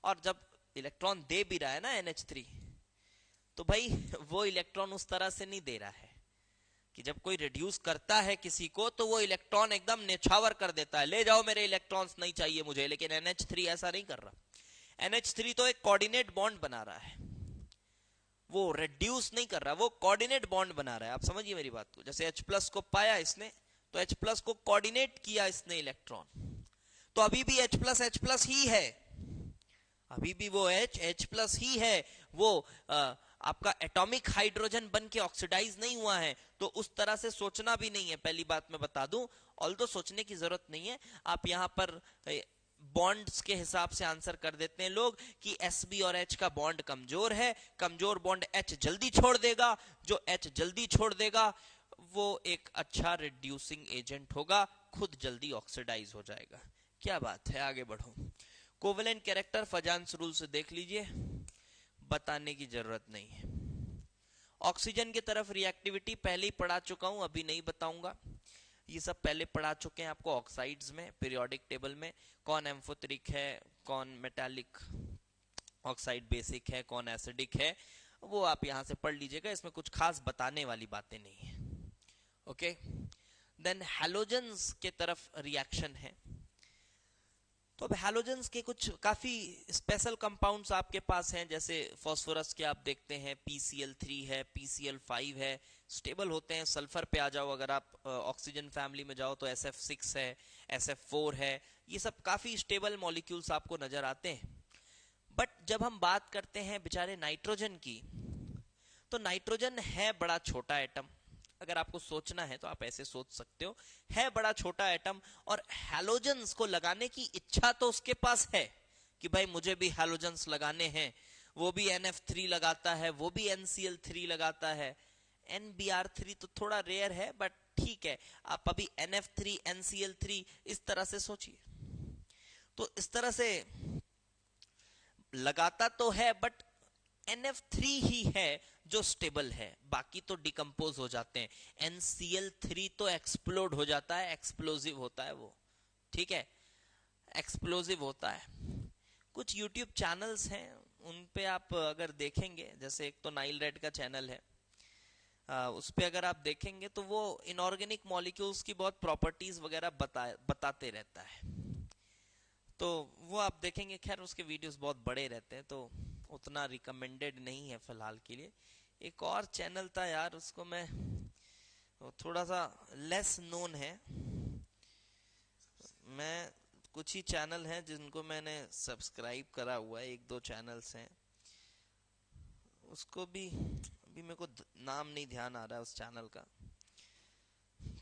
और जब इलेक्ट्रॉन दे भी रहा है ना NH3, तो भाई वो इलेक्ट्रॉन उस तरह से नहीं दे रहा है कि जब कोई रिड्यूस करता है किसी को तो वो इलेक्ट्रॉन एकदम नेछावर कर देता है, ले जाओ मेरे इलेक्ट्रॉन्स नहीं चाहिए मुझे, लेकिन NH3 ऐसा नहीं कर रहा। NH3 तो एक कोऑर्डिनेट बॉन्ड बना रहा है, वो रिड्यूस नहीं कर रहा, वो कोऑर्डिनेट बॉन्ड बना रहा है। आप समझिए मेरी बात को, जैसे H+ को पाया इसने तो H+ को कोऑर्डिनेट किया इसने इलेक्ट्रॉन, तो अभी भी H+ ही है, अभी भी वो H+ ही है, वो आपका एटॉमिक हाइड्रोजन बन के ऑक्सीडाइज नहीं हुआ है। तो उस तरह से सोचना भी नहीं है, पहली बात मैं बता दूं, ऑल्दो सोचने की जरूरत नहीं है। आप यहां पर बॉन्ड्स के हिसाब से आंसर कर देते हैं लोग कि Sb और H का बॉन्ड कमजोर है, कमजोर बॉन्ड H जल्दी छोड़ देगा, जो H जल्दी छोड़ देगा वो एक अच्छा रिड्यूसिंग एजेंट होगा, खुद जल्दी ऑक्सीडाइज हो जाएगा। क्या बात है, आगे बढ़ो। कोवेलेंट कैरेक्टर फजान्स रूल से देख लीजिए, बताने की जरूरत नहीं है। ऑक्सीजन की तरफ रिएक्टिविटी पहले ही पढ़ा चुका हूं, अभी नहीं बताऊंगा, ये सब पहले पढ़ा चुके हैं आपको ऑक्साइड्स में, पीरियोडिक टेबल में, कौन एम्फोटेरिक है, कौन मेटालिक ऑक्साइड बेसिक है, कौन एसिडिक है, वो आप यहां से पढ़ लीजिएगा, इसमें कुछ खास बताने वाली बातें नहीं है। ओके, देन हैलोजेंस के तरफ रिएक्शन है। तो अब हैलोजेंस के कुछ काफी स्पेशल कंपाउंड्स आपके पास हैं, जैसे फास्फोरस के आप देखते हैं PCl3 है, PCl5 है, स्टेबल होते हैं। सल्फर पे आ जाओ, अगर आप ऑक्सीजन फैमिली में जाओ तो SF6 है, SF4 है, ये सब काफी स्टेबल मॉलिक्यूल्स आपको नजर आते हैं। बट जब हम बात करते हैं बेचारे नाइट्रोजन की, तो नाइट्रोजन है बड़ा छोटा एटम, अगर आपको सोचना है तो आप ऐसे सोच सकते हो, है बड़ा छोटा एटम, और हैलोजेंस को लगाने की इच्छा तो उसके पास है कि भाई मुझे भी हैलोजेंस लगाने हैं, वो भी NF3 लगाता है, वो भी NCl3 लगाता है, NBr3 तो थोड़ा रेयर है बट ठीक है, आप अभी NF3 NCl3 इस तरह से सोचिए। तो इस तरह से लगाता तो है बट NF3 ही है जो स्टेबल है, बाकी तो डिकम्पोज हो जाते हैं। NCl3 तो एक्सप्लोड हो जाता है, एक्सप्लोजिव होता है वो, ठीक है, एक्सप्लोजिव होता है। कुछ YouTube चैनल्स हैं उन पे आप अगर देखेंगे, जैसे एक तो नाइल रेड का चैनल है, उस पे अगर आप देखेंगे तो वो इनऑर्गेनिक मॉलिक्यूल्स की बहुत प्रॉपर्टीज वगैरह बताते रहता है, तो वो आप देखेंगे। खैर उसके वीडियोस बहुत बड़े रहते हैं तो उतना रिकमेंडेड नहीं है फिलहाल के लिए। एक और चैनल था यार, उसको मैं, थोड़ा सा लेस नोन है, मैं कुछ ही चैनल हैं जिनको मैंने सब्सक्राइब करा हुआ है, एक दो चैनल्स हैं, उसको भी अभी मेरे को नाम नहीं ध्यान आ रहा है उस चैनल का,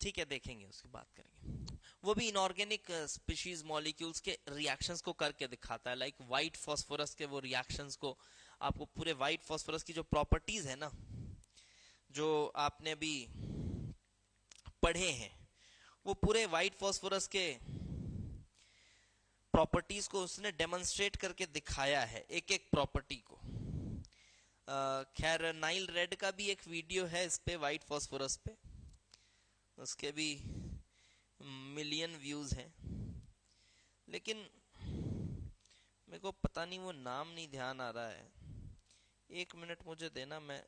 ठीक है देखेंगे उसकी बात करेंगे। वो भी इनऑर्गेनिक स्पीशीज मॉलिक्यूल्स के रिएक्शंस को करके दिखाता है, लाइक व्हाइट फास्फोरस के वो रिएक्शंस को, आपको पूरे व्हाइट फास्फोरस की जो प्रॉपर्टीज है ना, जो आपने अभी पढ़े हैं, वो पूरे व्हाइट फास्फोरस के प्रॉपर्टीज को उसने डेमोन्स्ट्रेट करके दिखाया है, एक एक प्रॉपर्टी को। खैर नाइल रेड का भी एक वीडियो है इस पे, व्हाइट फास्फोरस पे, उसके भी मिलियन व्यूज हैं, लेकिन मेरे को पता नहीं, वो नाम नहीं ध्यान आ रहा है। 1 मिनट मुझे देना, मैं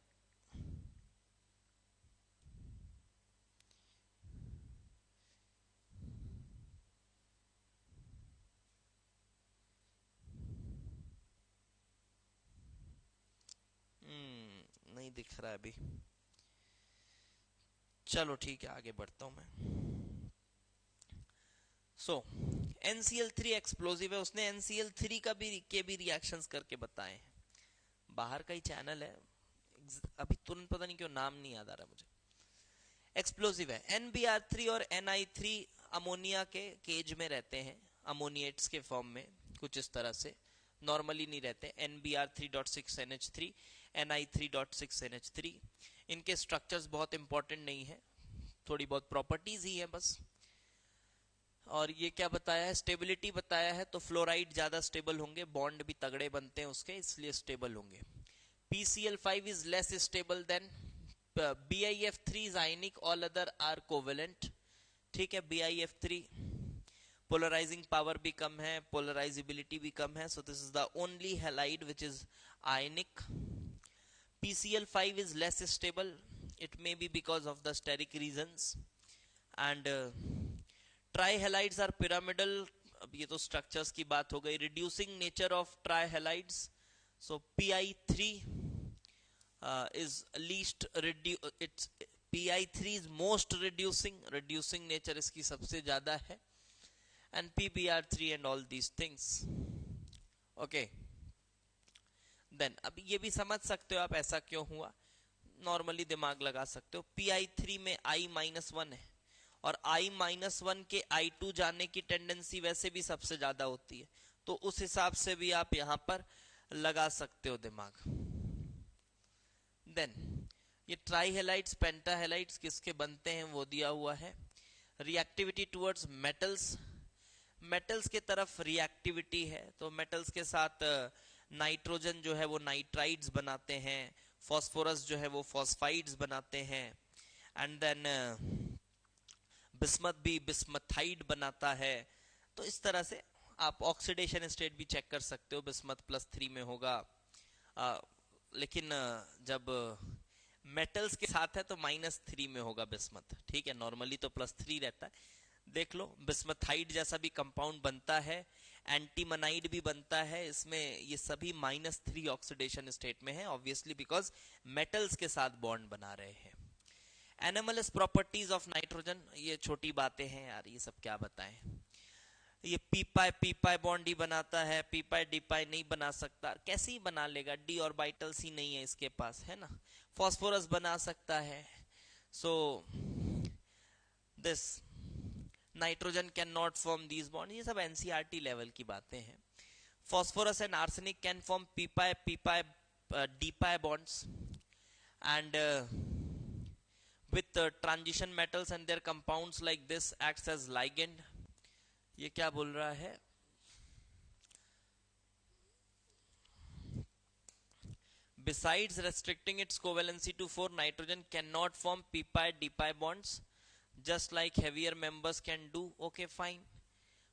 नहीं दिख रहा है अभी। चलो ठीक है, आगे बढ़ता हूं मैं। सो NCl3 एक्सप्लोसिव है, उसने NCl3 का भी रिएक्शंस करके बताए हैं। बाहर का ही चैनल है, अभी तुरंत पता नहीं क्यों नाम नहीं याद आ रहा मुझे। एक्सप्लोसिव है। NBr3 और Ni3 अमोनिया के केज में रहते हैं, अमोनिएट्स के फॉर्म में, कुछ इस तरह से। नॉर्मली नहीं रहते। NBr3.6NH3, Ni3.6NH3। इनके स्ट्रक्चर्स बहुत इंपॉर्टेंट नहीं है, थोड़ी बहुत प्रॉपर्टीज ही है बस। और ये क्या बताया है, स्टेबिलिटी बताया है, तो फ्लोराइड ज्यादा स्टेबल होंगे, बॉन्ड भी तगड़े बनते हैं उसके, इसलिए स्टेबल होंगे। PCl5 is less stable than BiF3 is ionic, all other are covalent। ठीक है, BiF3 पोलराइजिंग पावर भी कम है, पोलराइजिबिलिटी भी कम है, so this is the only halide which is ionic. PCl5 is less stable, it may be because of the steric reasons, and trihalides are pyramidal. अब ये तो structures की बात हो गई। Reducing nature of trihalides, so Pi3 is least it's Pi3 is most reducing nature इसकी सबसे ज्यादा है, and PBr3 and all these things। okay, then अब ये भी समझ सकते हो आप ऐसा क्यों हुआ, नॉर्मली दिमाग लगा सकते हो। Pi3 में I-1 है, और I-1 के I2 जाने की टेंडेंसी वैसे भी सबसे ज्यादा होती है, तो उस हिसाब से भी आप यहां पर लगा सकते हो दिमाग। देन ये ट्राइहेलाइड्स पेंटाहेलाइड्स किसके बनते हैं वो दिया हुआ है। रिएक्टिविटी टुवर्ड्स मेटल्स, मेटल्स के तरफ रिएक्टिविटी है, तो मेटल्स के साथ नाइट्रोजन जो है वो नाइट्राइड्स बनाते हैं, फॉस्फोरस जो है वो फॉस्फाइड्स बनाते हैं, एंड देन बिस्मथ भी बिस्मथाइड बनाता है। तो इस तरह से आप ऑक्सीडेशन स्टेट भी चेक कर सकते हो, बिस्मथ +3 में होगा। लेकिन जब मेटल्स के साथ है तो -3 में होगा बिस्मथ। ठीक है, नॉर्मली तो +3 रहता है। देख लो, बिस्मथाइड जैसा भी कंपाउंड बनता है, एंटीमनाइड भी बनता है, इसमें ये सभी -3 ऑक्सीडेशन स्टेट में है, ऑब्वियसली बिकॉज मेटल्स के साथ बॉन्ड बना रहे हैं। एनामलस प्रॉपर्टीज ऑफ नाइट्रोजन, ये छोटी बातें हैं यार, ये सब क्या बताएं। ये पी पाई बॉन्ड ही बनाता है, पी पाई डी पाई नहीं बना सकता। कैसे ही बना लेगा, डी ऑर्बिटल्स ही नहीं है इसके पास, है ना। फॉस्फोरस बना सकता है, so this nitrogen can not form these bond. ये सब एनसीईआरटी लेवल की बातें हैं। Phosphorus and arsenic can form P pi D pi bonds, and with transition metals and their compounds like this acts as ligand। ये क्या बोल रहा है, besides restricting its covalency to 4, nitrogen cannot form p pi d pi bonds just like heavier members can do। okay, fine।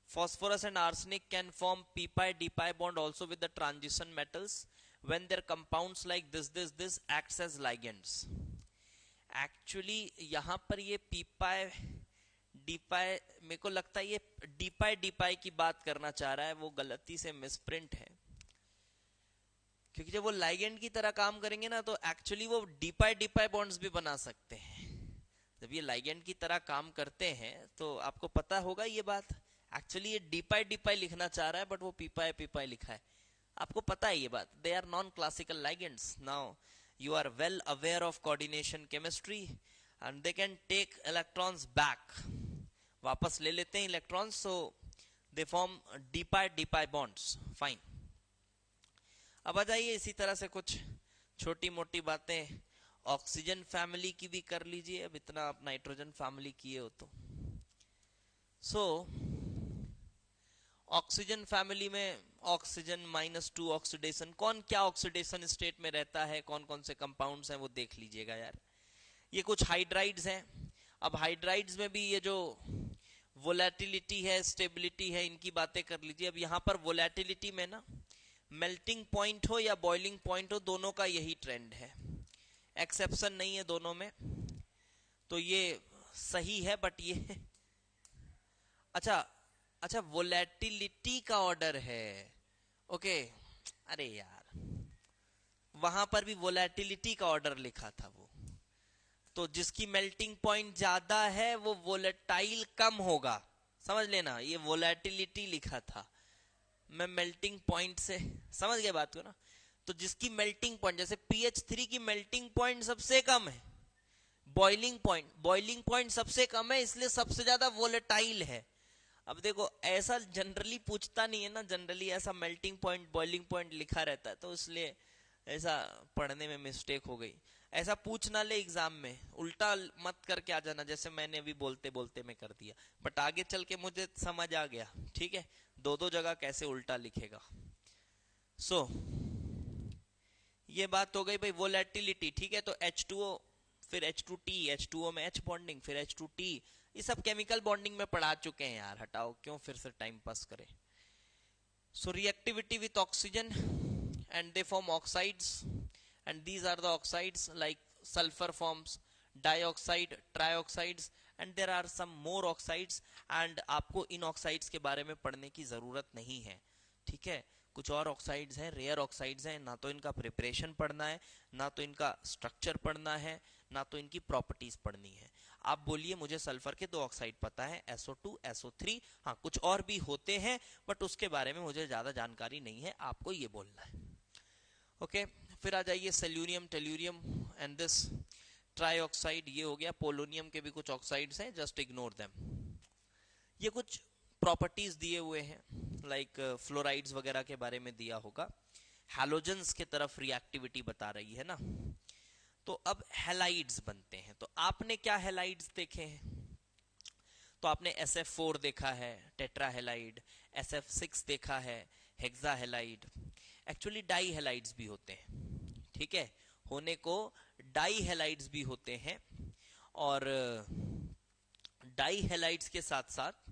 phosphorus and arsenic can form p pi d pi bond also with the transition metals when their compounds like this acts as ligands। Actually यहां पर ये P पाई D पाई, मेरे को लगता है ये D पाई की बात करना चाह रहा है, वो गलती से मिसप्रिंट है। क्योंकि जब वो लाइगेंड की तरह काम करेंगे ना, तो एक्चुअली वो डी पाई बॉन्ड्स भी बना सकते हैं। जब ये लाइगेंड की तरह काम करते हैं तो आपको पता होगा ये बात। एक्चुअली ये डी पाई लिखना चाह रहा है, बट वो पी पाई लिखा है, आपको पता है ये बात। They are non classical ligands. Now you are well aware of coordination chemistry and they can take electrons back, वापस ले लेते हैं electrons, so they form d pi bonds। fine। अब आ जाइए इसी तरह से कुछ छोटी मोटी बातें ऑक्सीजन फैमिली की भी कर लीजिए। अब इतना आप नाइट्रोजन फैमिली किए हो तो ऑक्सीजन फैमिली में ऑक्सीजन -2 ऑक्सीडेशन, कौन क्या ऑक्सीडेशन स्टेट में रहता है, कौन कौन से कंपाउंड्स हैं वो देख लीजिएगा यार। ये कुछ हाइड्राइड्स हैं। अब हाइड्राइड्स में भी ये जो वोलेटिलिटी है, स्टेबिलिटी है, इनकी बातें कर लीजिए। अब यहां पर वोलेटिलिटी में ना मेल्टिंग पॉइंट हो या बॉइलिंग पॉइंट हो, दोनों का यही ट्रेंड है, एक्सेप्शन नहीं है दोनों में, तो ये सही है। बट ये अच्छा अच्छा, वोलेटिलिटी का ऑर्डर है, ओके। अरे यार, वहां पर भी वोलेटिलिटी का ऑर्डर लिखा था वो, तो जिसकी मेल्टिंग पॉइंट ज्यादा है वो वोलेटाइल कम होगा, समझ लेना। ये वोलेटिलिटी लिखा था, मैं मेल्टिंग पॉइंट से समझ गया बात को ना। तो जिसकी मेल्टिंग पॉइंट, जैसे pH3 की मेल्टिंग पॉइंट सबसे कम है, बॉइलिंग पॉइंट सबसे कम है, इसलिए सबसे ज्यादा वोलेटाइल है। अब देखो, ऐसा जनरली पूछता नहीं है ना, जनरली ऐसा मेल्टिंग पॉइंट बॉइलिंग पॉइंट लिखा रहता है, तो इसलिए ऐसा पढ़ने में मिस्टेक हो गई। ऐसा पूछ ना ले एग्जाम में, उल्टा मत करके आ जाना, जैसे मैंने अभी बोलते बोलते में कर दिया। बट आगे चल के मुझे समझ आ गया, ठीक है, दो दो जगह कैसे उल्टा लिखेगा। सो ये बात हो गई भाई वोलेटिलिटी, ठीक है। तो H2O, फिर H2T, H2O में H बॉन्डिंग, फिर H2T, ये सब केमिकल बॉन्डिंग में पढ़ा चुके हैं यार, हटाओ, क्यों फिर से टाइम पास करें। So reactivity with oxygen and they form oxides, and these are the oxides like sulfur forms dioxide, trioxides, and there are some more oxides, and आपको इन ऑक्साइड्स के बारे में पढ़ने की जरूरत नहीं है, ठीक है। कुछ और ऑक्साइड्स हैं, रेयर ऑक्साइड्स हैं, ना तो इनका प्रिपरेशन पढ़ना है, ना तो इनका स्ट्रक्चर पढ़ना है, ना तो इनकी प्रॉपर्टीज पढ़नी है। आप बोलिए मुझे सल्फर के दो ऑक्साइड पता है, SO2 SO3, हाँ कुछ और भी होते हैं, बट उसके बारे में मुझे ज्यादा जानकारी नहीं है, आपको ये बोलना है, ओके। फिर आ जाइए सेल्यूरियम, टेल्यूरियम एंड दिस ट्राइऑक्साइड, ये हो गया। पोलोनियम के भी कुछ ऑक्साइड्स हैं, जस्ट इग्नोर देम। ये कुछ प्रॉपर्टीज दिए हुए हैं, लाइक फ्लोराइड्स वगैरह के बारे में दिया होगा। हैलोजेंस के तरफ रिएक्टिविटी बता रही है ना। तो अब हैलाइड्स बनते हैं, तो आपने क्या हैलाइड्स देखे हैं? तो आपने SF4 देखा है, टेट्राहेलाइड, SF6 देखा है, हेक्साहेलाइड। एक्चुअली डाई हेलाइड्स भी होते हैं, ठीक है, होने को डाई हेलाइड्स भी होते हैं, और डाई हेलाइड्स के साथ साथ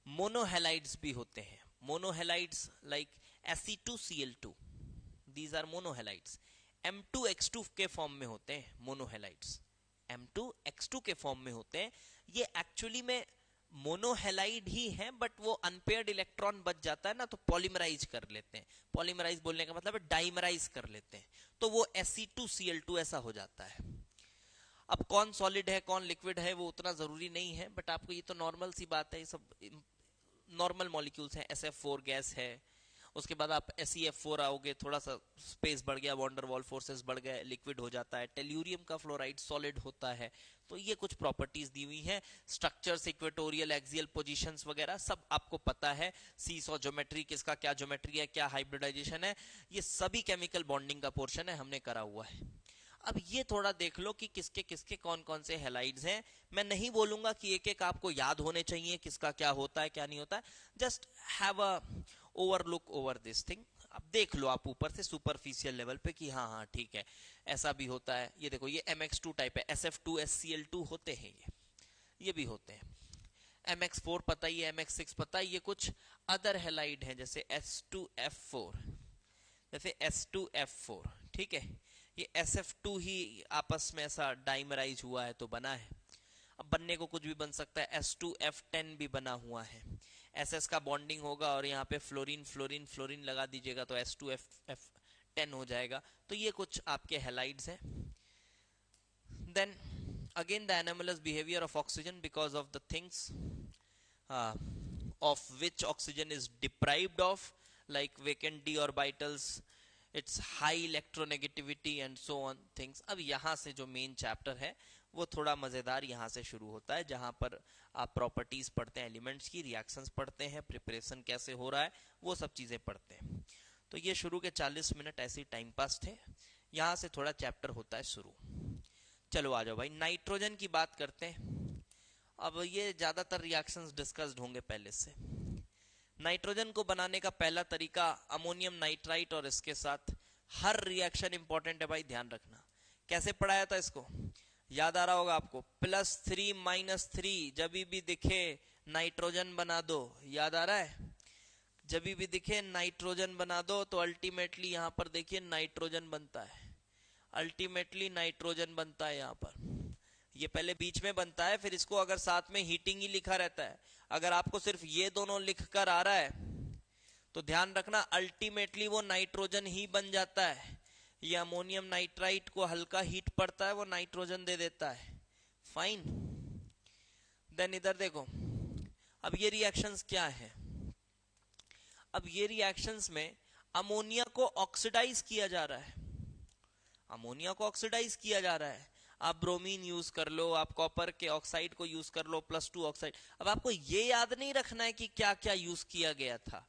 मोनोहेलाइड्स भी होते हैं। Monohalides like Fe2Cl2, these are monohalides. M2X2 के फॉर्म में होते हैं मोनोहेलाइड्स, M2X2 के फॉर्म में होते हैं। ये एक्चुअली में मोनोहेलाइड ही है, बट वो अनपेयर्ड इलेक्ट्रॉन बच जाता है ना, तो पॉलीमराइज कर लेते हैं। पॉलीमराइज बोलने का मतलब है डाइमराइज कर लेते हैं, तो वो Fe2Cl2 ऐसा हो जाता है। अब कौन सॉलिड है कौन लिक्विड है वो उतना जरूरी नहीं है, बट आपको ये तो नॉर्मल सी बात है, ये सब नॉर्मल मॉलिक्यूल्स हैं। SF4 गैस है, उसके बाद आप SeF4 आओगे, थोड़ा सा स्पेस बढ़ गया, वॉन्डरवॉल फोर्सेस बढ़ गए, लिक्विड हो जाता है। टेल्यूरियम का फ्लोराइड सॉलिड होता है। तो ये कुछ प्रॉपर्टीज दी हुई हैं, स्ट्रक्चर्स, इक्वेटोरियल, एक्सियल पोजीशंस वगैरह सब आपको पता है। सीसॉ ज्योमेट्री, किसका क्या ज्योमेट्री है, क्या हाइब्रिडाइजेशन है, ये सभी केमिकल बॉन्डिंग का पोर्शन है, हमने करा हुआ है। अब ये थोड़ा देख लो कि किसके किसके कौन कौन से हैलाइड्स हैं। मैं नहीं बोलूंगा कि एक एक आपको याद होने चाहिए किसका क्या होता है क्या नहीं होता है, just have a overlook over this thing. अब देख लो आप ऊपर से सुपरफिशियल लेवल पे कि हाँ हाँ ठीक है ऐसा भी होता है। ये देखो, ये MX2 टाइप है, SF2SCl2 होते हैं, ये भी होते हैं। MX4 पता ही है, MX6 पता है। ये कुछ अदर हैलाइड हैं, जैसे S2F4, जैसे S2F4, ठीक है, ये SF2 ही आपस में ऐसा डाइमराइज हुआ है तो बना है। अब बनने को कुछ भी बन सकता है, S2F10 भी बना हुआ है, SS का बॉन्डिंग होगा और यहाँ पे फ्लोरीन फ्लोरीन फ्लोरीन लगा दीजिएगा तो S2F10 हो जाएगा। तो ये कुछ आपके हैलाइड्स हैं। Then again the anomalous behaviour of oxygen because of the things of which oxygen is deprived of, like vacant d orbitals, its high electronegativity and so on things। अब यहाँ से जो मेन चैप्टर है वो थोड़ा मजेदार यहाँ से शुरू होता है, जहां पर आप प्रॉपर्टीज पढ़ते हैं, एलिमेंट्स की रिएक्शंस पढ़ते हैं, प्रिपरेशन कैसे हो रहा है वो सब चीजें पढ़ते हैं। तो ये शुरू के 40 मिनट ऐसे टाइम पास थे, यहाँ से थोड़ा चैप्टर होता है शुरू। चलो आ जाओ भाई, नाइट्रोजन की बात करते हैं। अब ये ज्यादातर रिएक्शंस डिस्कस्ड होंगे पहले से। नाइट्रोजन को बनाने का पहला तरीका अमोनियम नाइट्राइट, और इसके साथ हर रिएक्शन इंपॉर्टेंट है भाई, ध्यान रखना। कैसे पढ़ाया था इसको, याद आ रहा होगा आपको, +3 - 3 जब भी दिखे नाइट्रोजन बना दो, याद आ रहा है? जब भी दिखे नाइट्रोजन बना दो तो अल्टीमेटली यहां पर देखिए नाइट्रोजन बनता है, अल्टीमेटली नाइट्रोजन बनता है यहां पर। ये पहले बीच में बनता है, फिर इसको अगर साथ में हीटिंग ही लिखा रहता है, अगर आपको सिर्फ ये दोनों लिख कर आ रहा है तो ध्यान रखना अल्टीमेटली वो नाइट्रोजन ही बन जाता है। ये अमोनियम नाइट्राइट को हल्का हीट पड़ता है, वो नाइट्रोजन दे देता है। फाइन। देन इधर देखो, अब ये रिएक्शंस क्या है? अब ये रिएक्शंस में अमोनिया को ऑक्सीडाइज किया जा रहा है, अमोनिया को ऑक्सीडाइज किया जा रहा है। आप ब्रोमीन यूज कर लो, आप कॉपर के ऑक्साइड को यूज कर लो, +2 ऑक्साइड। अब आपको ये याद नहीं रखना है कि क्या क्या यूज किया गया था।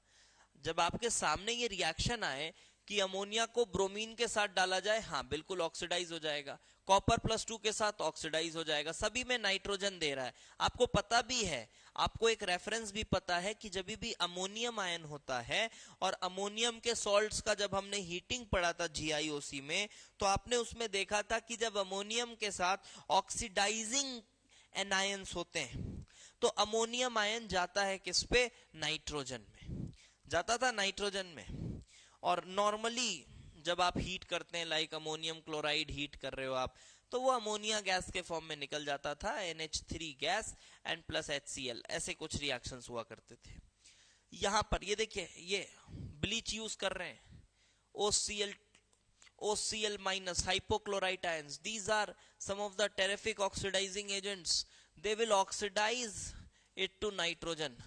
जब आपके सामने ये रिएक्शन आए कि अमोनिया को ब्रोमीन के साथ डाला जाए, हाँ बिल्कुल ऑक्सीडाइज हो जाएगा, कॉपर +2 के साथ ऑक्सीडाइज हो जाएगा, सभी में नाइट्रोजन दे रहा है। आपको पता भी है, आपको एक रेफरेंस भी पता है कि जब भी अमोनियम आयन होता है और अमोनियम के सॉल्ट्स का जब हमने हीटिंग पढ़ा था GIOC में, तो आपने उसमें देखा था कि जब अमोनियम के साथ ऑक्सीडाइजिंग एनायंस होते हैं तो अमोनियम आयन जाता है किस पे? नाइट्रोजन में जाता था, नाइट्रोजन में। और नॉर्मली जब आप हीट करते हैं, लाइक अमोनियम क्लोराइड हीट कर रहे हो आप, तो वो अमोनिया गैस के फॉर्म में निकल जाता था, NH3 gas and plus HCl, ऐसे कुछ रिएक्शंस हुआ करते थे। यहां पर ये देखिए, ये ब्लीच यूज कर रहे हैं, OCl minus hypochlorite ions, these are some of the terrific oxidizing agents, they will oxidize it to nitrogen।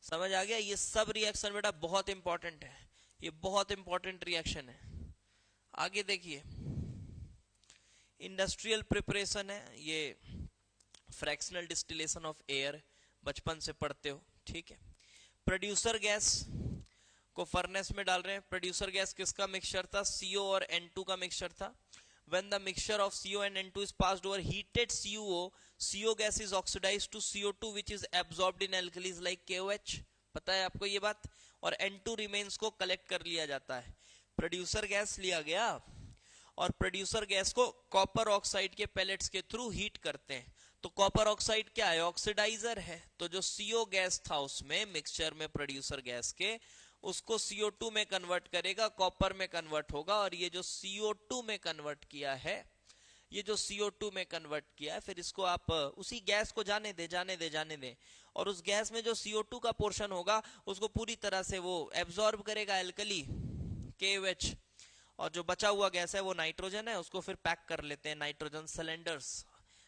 समझ आ गया? ये सब रिएक्शन बेटा बहुत इंपॉर्टेंट है, ये बहुत इंपॉर्टेंट रिएक्शन है। आगे देखिए, इंडस्ट्रियल प्रिपरेशन है, ये फ्रैक्शनल डिस्टिलेशन ऑफ एयर, बचपन से पढ़ते हो, ठीक है। प्रोड्यूसर गैस को फर्नेस में डाल रहे हैं। प्रोड्यूसर गैस किसका मिक्सचर था? CO और N2 का मिक्सचर था। When the mixture of CO and N2 is passed over heated CuO, CO gas is oxidized to CO2 which is absorbed in alkalis like KOH। पता है आपको ये बात? और N2 remains को कलेक्ट कर लिया जाता है। प्रोड्यूसर गैस लिया गया और प्रोड्यूसर गैस को कॉपर ऑक्साइड के पेलेट्स के थ्रू हीट करते हैं। तो कॉपर ऑक्साइड क्या है? ऑक्सीडाइजर है। तो जो CO गैस था उसमें मिक्सचर में प्रोड्यूसर गैस के, उसको CO2 में कन्वर्ट करेगा, कॉपर में कन्वर्ट होगा, और ये जो CO2 में कन्वर्ट किया है, ये जो CO2 में कन्वर्ट किया है, फिर इसको आप उसी गैस को जाने दे, और उस गैस में जो CO2 का पोर्शन होगा उसको पूरी तरह से वो एब्जॉर्ब करेगा एल्कली KOH, और जो बचा हुआ गैस है वो नाइट्रोजन है, उसको फिर पैक कर लेते हैं, नाइट्रोजन सिलेंडर्स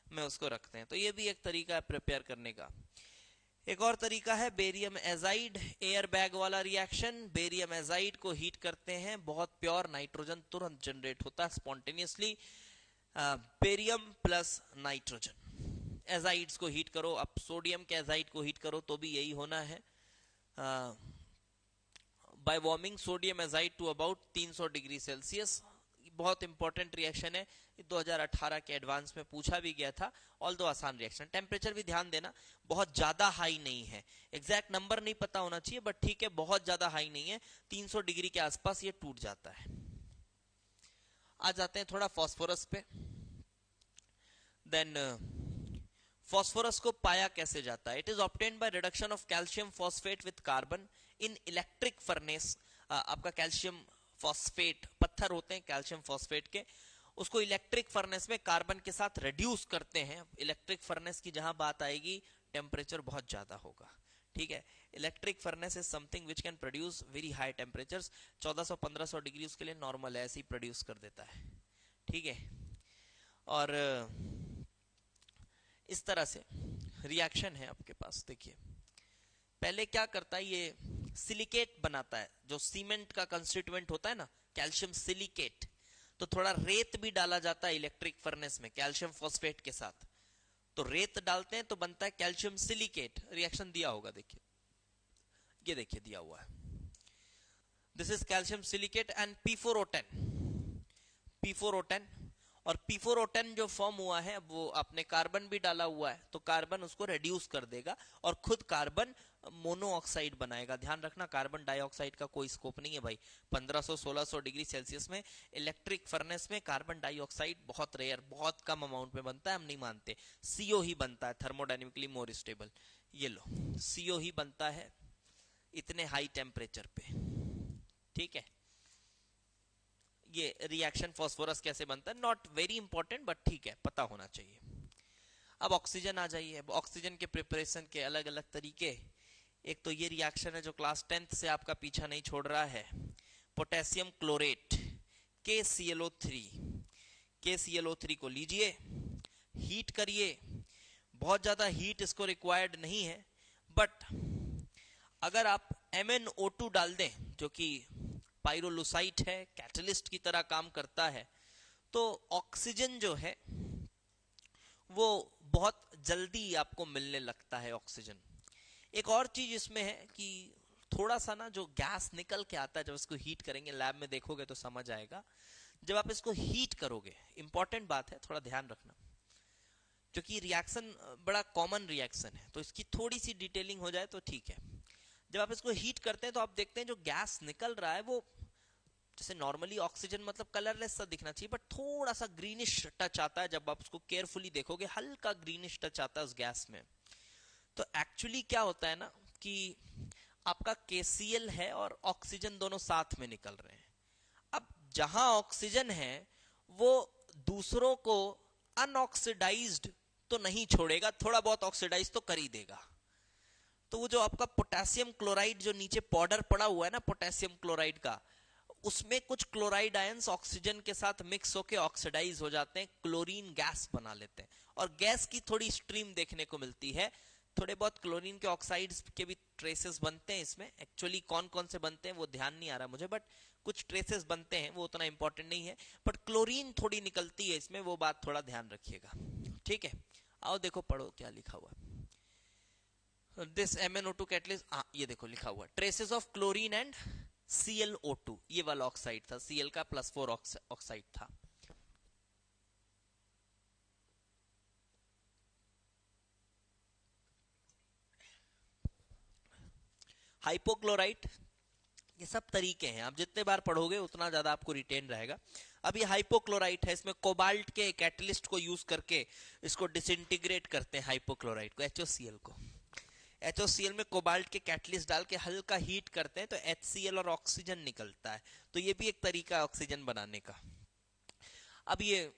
में उसको रखते हैं। तो ये भी एक तरीका है प्रिपेयर करने का। एक और तरीका है बेरियम एजाइड, एयर बैग वाला रिएक्शन। बेरियम एजाइड को हीट करते हैं, बहुत प्योर नाइट्रोजन तुरंत जनरेट होता है स्पॉन्टेनियसली, बेरियम प्लस नाइट्रोजन। एजाइड्स को हीट करो, अब सोडियम के एजाइड को हीट करो तो भी यही होना है। By warming sodium azide to about 300 degree Celsius, बहुत इंपॉर्टेंट रिएक्शन है, 2018 के एडवांस में पूछा भी गया था। ऑल्दो आसान रिएक्शन, टेम्परेचर भी ध्यान देना बहुत ज्यादा हाई नहीं है, एग्जैक्ट नंबर नहीं पता होना चाहिए, बट ठीक है बहुत ज्यादा हाई नहीं है, 300 डिग्री के आसपास ये टूट जाता है। आ जाते हैं थोड़ा फास्फोरस पे। देन फास्फोरस को पाया कैसे जाता है? It is obtained by reduction of calcium phosphate with carbon in electric furnace. आपका कैल्शियम फॉस्फेट, पत्थर होते हैं कैल्शियम फॉस्फेट के, उसको इलेक्ट्रिक फर्नेस में कार्बन के साथ रिड्यूस करते हैं। इलेक्ट्रिक फर्नेस की जहां बात आएगी टेम्परेचर बहुत ज्यादा होगा, ठीक है। Electric furnace is something which can produce very high temperatures, 1400-1500 degree उसके लिए नॉर्मल है, ऐसे ही प्रोड्यूस कर देता है, ठीक है। और इस तरह से रिएक्शन है आपके पास। देखिए पहले क्या करता है, ये सिलिकेट बनाता है, जो सीमेंट का कंस्टिट्यूएंट होता है ना, कैल्शियम सिलिकेट, तो थोड़ा रेत भी डाला जाता है इलेक्ट्रिक फर्नेस में कैल्शियम फॉस्फेट के साथ, तो रेत डालते हैं तो बनता है कैल्शियम सिलिकेट। रिएक्शन दिया होगा, देखिए ये देखिए दिया हुआ है, this is calcium silicate and P4O10, और P4O10 जो फॉर्म हुआ है वो आपने कार्बन भी डाला हुआ है, तो कार्बन उसको रेड्यूस कर देगा और खुद कार्बन मोनोऑक्साइड बनाएगा। ध्यान रखना कार्बन डाइऑक्साइड का कोई स्कोप नहीं है भाई। 1500-1600 डिग्री सेल्सियस में इलेक्ट्रिक फर्नेस में कार्बन डाइऑक्साइड बहुत रेयर, बहुत कम अमाउंट में बनता है, हम नहीं मानते। CO ही बनता है, थर्मोडाइनमिकली मोर स्टेबल। ये लो, CO ही बनता है इतने हाई टेम्परेचर पे, ठीक है। ये रिएक्शन फास्फोरस कैसे बनता है, नॉट वेरी इंपॉर्टेंट बट ठीक है, पता होना चाहिए। अब ऑक्सीजन आ जाइए। अब ऑक्सीजन के प्रिपरेशन के अलग अलग तरीके। एक तो ये रिएक्शन है जो क्लास 10th से आपका पीछा नहीं छोड़ रहा है, पोटेशियम क्लोरेट KClO3। KClO3 को लीजिए, हीट करिए। बहुत ज्यादा हीट इसको रिक्वायर्ड नहीं है, बट अगर आप MnO2 डाल दें जो कि पाइरोलुसाइट है, कैटलिस्ट की तरह काम करता है, तो ऑक्सीजन जो है वो बहुत जल्दी आपको मिलने लगता है ऑक्सीजन। एक और चीज इसमें है कि थोड़ा सा ना जो गैस निकल के आता है जब इसको हीट करेंगे, लैब में देखोगे तो समझ आएगा। जब आप इसको हीट करोगे, इंपॉर्टेंट बात है, थोड़ा ध्यान रखना, क्योंकि रिएक्शन बड़ा कॉमन रिएक्शन है, तो इसकी थोड़ी सी डिटेलिंग हो जाए तो ठीक है। जब आप इसको हीट करते हैं तो आप देखते हैं जो गैस निकल रहा है वो जैसे नॉर्मली ऑक्सीजन मतलब कलरलेस सा दिखना चाहिए, बट थोड़ा सा ग्रीनिश टच आता है। जब आप उसको केयरफुली देखोगे हल्का ग्रीनिश टच आता है उस गैस में। तो एक्चुअली क्या होता है ना कि आपका KCl है और ऑक्सीजन दोनों साथ में निकल रहे हैं। अब जहां ऑक्सीजन है वो दूसरों को अनऑक्सीडाइज्ड तो नहीं छोड़ेगा, थोड़ा बहुत ऑक्सीडाइज तो कर ही देगा। तो वो जो आपका पोटेशियम क्लोराइड जो नीचे पाउडर पड़ा हुआ है ना पोटेशियम क्लोराइड का, उसमें कुछ क्लोराइड आयंस ऑक्सीजन के साथ मिक्स होकर ऑक्सीडाइज हो जाते हैं, क्लोरीन गैस बना लेते हैं, और गैस की थोड़ी स्ट्रीम देखने को मिलती है। थोड़े बहुत क्लोरीन के ऑक्साइड्स के भी ट्रेसेस बनते हैं इसमें। एक्चुअली कौन कौन से बनते हैं वो ध्यान नहीं आ रहा मुझे, बट कुछ ट्रेसेस बनते हैं, वो उतना इंपॉर्टेंट नहीं है। बट क्लोरीन थोड़ी निकलती है इसमें, वो बात थोड़ा ध्यान रखिएगा, ठीक है। आओ देखो, पढ़ो क्या लिखा हुआ है। दिस MnO2 कैटलिस्ट, ये देखो लिखा हुआ traces of chlorine and ClO2। ये वाला ऑक्साइड था, Cl का +4 ऑक्साइड था। हाइपोक्लोराइट, ये सब तरीके हैं, आप जितने बार पढ़ोगे उतना ज्यादा आपको रिटेन रहेगा। अब ये हाइपोक्लोराइट है, इसमें कोबाल्ट के कैटलिस्ट को यूज करके इसको डिसइंटीग्रेट करते हैं हाइपोक्लोराइट को, HOCl को। HOCl में कोबाल्ट के कैटलिस्ट डाल के हल्का हीट करते हैं तो HCl और ऑक्सीजन निकलता है। तो ये भी एक तरीका है ऑक्सीजन बनाने का। अब ये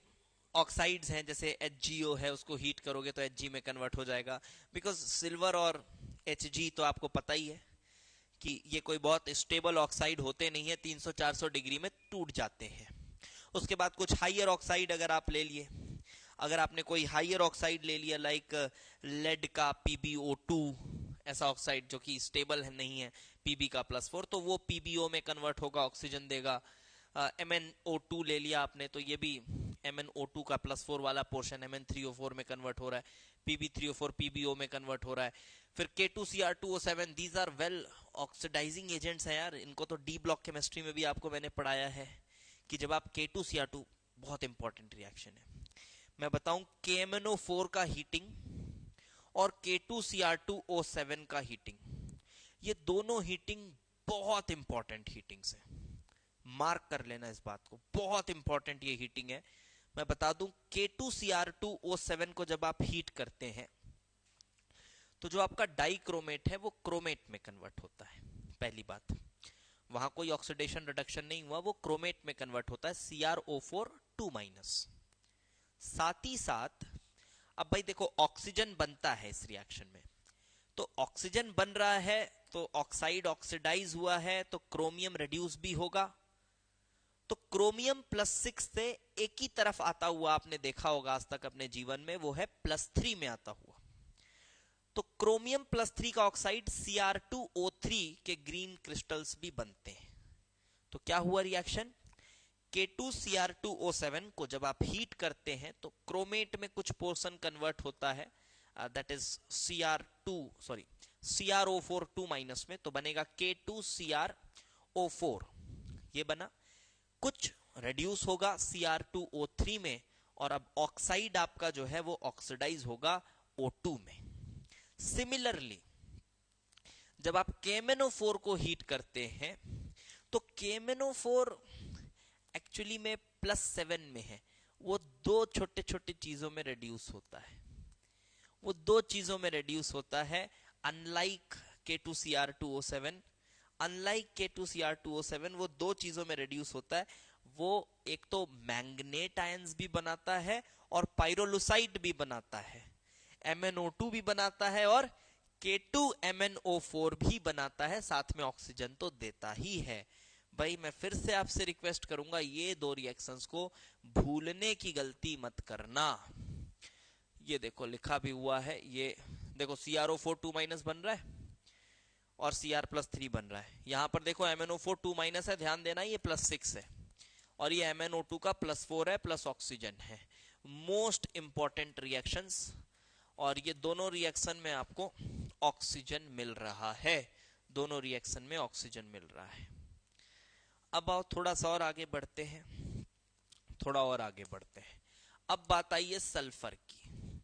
ऑक्साइड्स हैं, जैसे HgO है, उसको हीट करोगे तो Hg में कन्वर्ट हो जाएगा। बिकॉज सिल्वर और Hg तो आपको पता ही है कि ये कोई बहुत स्टेबल ऑक्साइड होते नहीं है, 300-400 डिग्री में टूट जाते हैं। उसके बाद कुछ हाइयर ऑक्साइड अगर आप ले लिए, अगर आपने कोई हाइयर ऑक्साइड ले लिया लाइक लेड का PbO2, ऐसा ऑक्साइड जो कि स्टेबल नहीं है, Pb का +4, तो वो PbO में कन्वर्ट होगा, ऑक्सीजन देगा। MnO2 ले लिया आपने, तो ये भी MnO2 का +4 वाला पोर्शन Mn3O4 में कन्वर्ट हो रहा है, Pb3O4 PbO में कन्वर्ट हो रहा है। फिर K2Cr2O7, these are well oxidising agents हैं यार। इनको तो डी ब्लॉक केमिस्ट्री में भी आपको मैंने पढ़ाया है कि जब आप K2Cr2, बहुत इंपॉर्टेंट रिएक्शन है, मैं बताऊं, KMnO4 का हीटिंग और K2Cr2O7 का हीटिंग, ये दोनों हीटिंग बहुत इंपॉर्टेंट हीटिंग्स है। मार्क कर लेना इस बात को, बहुत इंपॉर्टेंट ये हीटिंग है। मैं बता दूं, K2Cr2O7 को जब आप हीट करते हैं तो जो आपका डाइक्रोमेट है वो क्रोमेट में कन्वर्ट होता है। पहली बात, वहां कोई ऑक्सीडेशन रिडक्शन नहीं हुआ, वो क्रोमेट में कन्वर्ट होता है, CrO4 2-। साथ ही साथ अब भाई देखो, ऑक्सीजन बनता है इस रिएक्शन में, तो ऑक्सीजन बन रहा है तो ऑक्साइड ऑक्सीडाइज हुआ है तो क्रोमियम रिड्यूस भी होगा। तो क्रोमियम +6 से एक ही तरफ आता हुआ आपने देखा होगा आज तक अपने जीवन में, वो है +3 में आता हुआ। तो क्रोमियम +3 का ऑक्साइड Cr2O3 के ग्रीन क्रिस्टल्स भी बनते हैं। तो क्या हुआ रिएक्शन, K2Cr2O7 को जब आप हीट करते हैं तो क्रोमेट में कुछ पोर्शन कन्वर्ट होता है, दैट इज CrO4 2- में, तो बनेगा K2CrO4, ये बना। कुछ रेड्यूस होगा Cr2O3 में और अब ऑक्साइड आपका जो है वो ऑक्सीडाइज होगा O2 में। सिमिलरली जब आप KMnO4 को हीट करते हैं तो KMnO4 एक्चुअली में +7 में है, वो दो छोटे छोटे चीजों में रिड्यूस होता है, वो दो चीजों में रिड्यूस होता है। अनलाइक K2Cr2O7, अनलाइक K2Cr2O7 वो दो चीजों में रिड्यूस होता है। वो एक तो मैंगनेट आयंस भी बनाता है और पाइरोलुसाइड भी बनाता है, MnO2 भी बनाता है और K2MnO4 भी बनाता है, साथ में ऑक्सीजन तो देता ही है। भाई मैं फिर से आपसे रिक्वेस्ट करूंगा, ये दो रिएक्शंस को भूलने की गलती मत करना। ये देखो लिखा भी हुआ है, ये देखो CrO4 2- बन रहा है और Cr+3 बन रहा है। यहां पर देखो MnO4 2- है, ध्यान देना ये +6 है, और ये MnO2 का +4 है, प्लस ऑक्सीजन है। मोस्ट इंपॉर्टेंट रिएक्शंस, और ये दोनों रिएक्शन में आपको ऑक्सीजन मिल रहा है, दोनों रिएक्शन में ऑक्सीजन मिल रहा है। अब आओ थोड़ा सा और आगे बढ़ते हैं, थोड़ा और आगे बढ़ते हैं। अब बात आई है सल्फर की,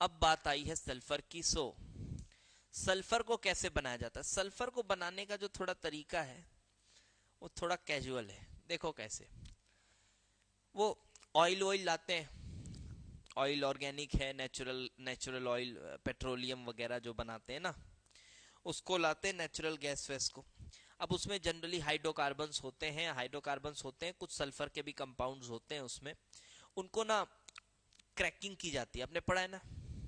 अब बात आई है सल्फर की। सल्फर को कैसे बनाया जाता है? सल्फर को बनाने का जो थोड़ा तरीका है वो थोड़ा कैजुअल है। देखो कैसे, वो ऑयल लाते हैं, ऑयल ऑर्गेनिक है, नेचुरल ऑयल, पेट्रोलियम वगैरह जो बनाते हैं ना, उसको लाते हैं, नेचुरल गैस वेस को। अब उसमें जनरली हाइड्रोकार्बन्स होते हैं, कुछ सल्फर के भी कंपाउंड्स होते हैं उसमें। उनको ना क्रैकिंग की जाती है, आपने पढ़ा है ना,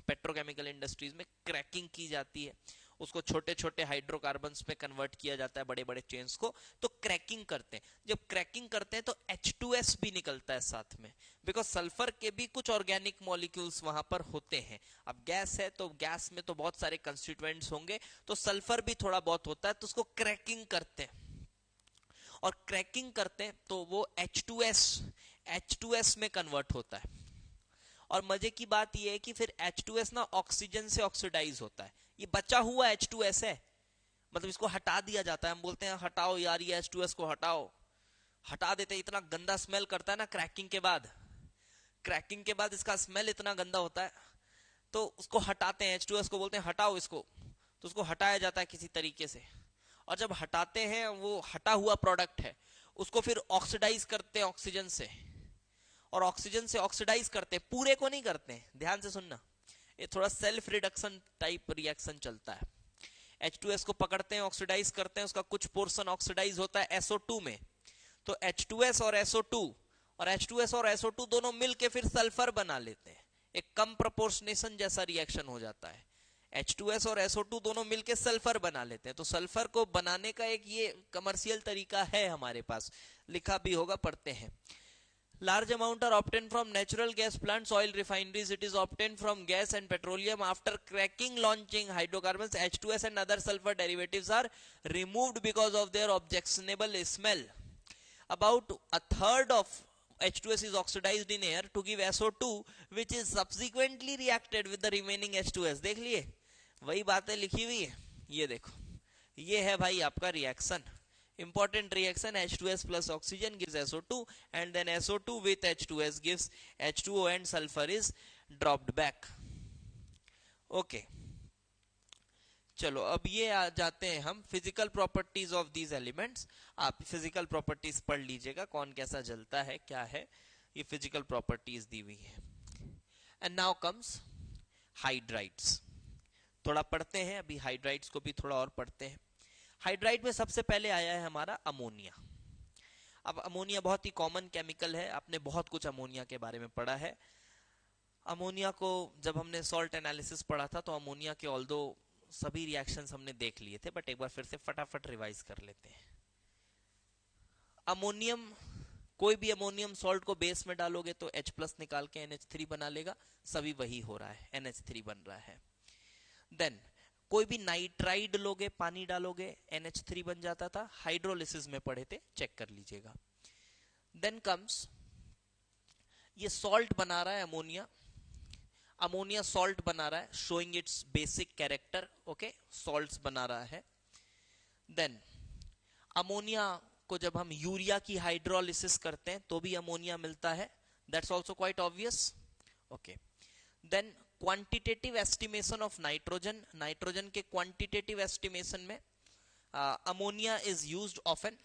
पेट्रोकेमिकल इंडस्ट्रीज में क्रैकिंग की जाती है, उसको छोटे छोटे हाइड्रोकार्बन्स में कन्वर्ट किया जाता है, बड़े बड़े चेन्स को, तो क्रैकिंग करते हैं। जब क्रैकिंग करते हैं तो H2S भी निकलता है साथ में, बिकॉज सल्फर के भी कुछ ऑर्गेनिक मॉलिक्यूल्स वहां पर होते हैं। अब गैस है तो गैस में तो बहुत सारे कंस्टिट्यूएंट्स होंगे, तो सल्फर भी थोड़ा बहुत होता है, तो उसको क्रैकिंग करते हैं, और क्रैकिंग करते हैं तो वो H2S में कन्वर्ट होता है। और मजे की बात यह है कि फिर H2S ना ऑक्सीजन से ऑक्सीडाइज होता है। ये बचा हुआ H2S है, मतलब इसको हटा दिया जाता है, हम बोलते हैं हटाओ यार ये H2S को हटाओ, हटा देते हैं। इतना गंदा स्मेल करता है ना क्रैकिंग के बाद, क्रैकिंग के बाद इसका स्मेल इतना गंदा होता है, तो उसको हटाते हैं, H2S को बोलते हैं हटाओ इसको, तो उसको हटाया जाता है किसी तरीके से। और जब हटाते हैं, वो हटा हुआ प्रोडक्ट है, उसको फिर ऑक्सीडाइज करते हैं ऑक्सीजन से, और ऑक्सीजन से ऑक्सीडाइज करते हैं, पूरे को नहीं करते हैं, ध्यान से सुनना, ये थोड़ा सेल्फ रिडक्शन टाइप रिएक्शन चलता है। H2S को पकड़ते हैं, ऑक्सीडाइज करते हैं, उसका कुछ पोर्शन ऑक्सीडाइज होता है SO2 में, तो H2S और SO2, और H2S और SO2 दोनों मिलके फिर सल्फर बना लेते हैं। एक कम प्रोपोर्शनेशन जैसा रिएक्शन हो जाता है, H2S और SO2 दोनों मिलके सल्फर बना लेते हैं। तो सल्फर को बनाने का एक ये कमर्शियल तरीका है हमारे पास, लिखा भी होगा, पढ़ते हैं। Large amount are obtained from natural gas plants, oil refineries. It is obtained from gas and petroleum. After cracking, launching hydrocarbons, H2S and other sulfur derivatives are removed because of their objectionable smell. About a third of H2S is oxidized in air to give SO2, which is subsequently reacted with the remaining H2S. देख लिए, वही बातें लिखी हुई है, ये देखो, ये है भाई आपका reaction, important reaction, H2S plus oxygen gives SO2, and then SO2 with H2S gives H2O and sulfur is dropped back. Okay, चलो अब ये आ जाते हैं हम physical properties of these elements. आप फिजिकल प्रॉपर्टीज पढ़ लीजिएगा, कौन कैसा जलता है, क्या है, ये फिजिकल प्रॉपर्टीज दी हुई है। एंड नाउ कम्स हाइड्राइड्स, थोड़ा पढ़ते हैं अभी, हाइड्राइड्स को भी थोड़ा और पढ़ते हैं। हाइड्राइड में सबसे पहले आया है हमारा अमोनिया। अब अमोनिया बहुत ही कॉमन केमिकल है, आपने बहुत कुछ अमोनिया के बारे में पढ़ा है। अमोनिया को जब हमने सॉल्ट एनालिसिस पढ़ा था तो अमोनिया के ऑल्दो सभी रिएक्शंस हमने देख लिए थे, बट एक बार फिर से फटाफट रिवाइज कर लेते हैं। अमोनियम, कोई भी अमोनियम सॉल्ट को बेस में डालोगे तो H+ निकाल के NH3 बना लेगा, सभी वही हो रहा है, NH3 बन रहा है। देन कोई भी नाइट्राइड लोगे, पानी डालोगे, NH3 बन जाता था, हाइड्रोलिसिस में पढ़े थे, चेक कर लीजिएगा। देन कम्स, ये सॉल्ट बना रहा है अमोनिया, अमोनिया सॉल्ट बना रहा है, showing it's basic character, okay, salts बना रहा है। देन अमोनिया को जब हम यूरिया की हाइड्रोलिसिस करते हैं तो भी अमोनिया मिलता है, That's also quite obvious. Okay. Then quantitative estimation of nitrogen. Nitrogen के quantitative estimation में ammonia is used often.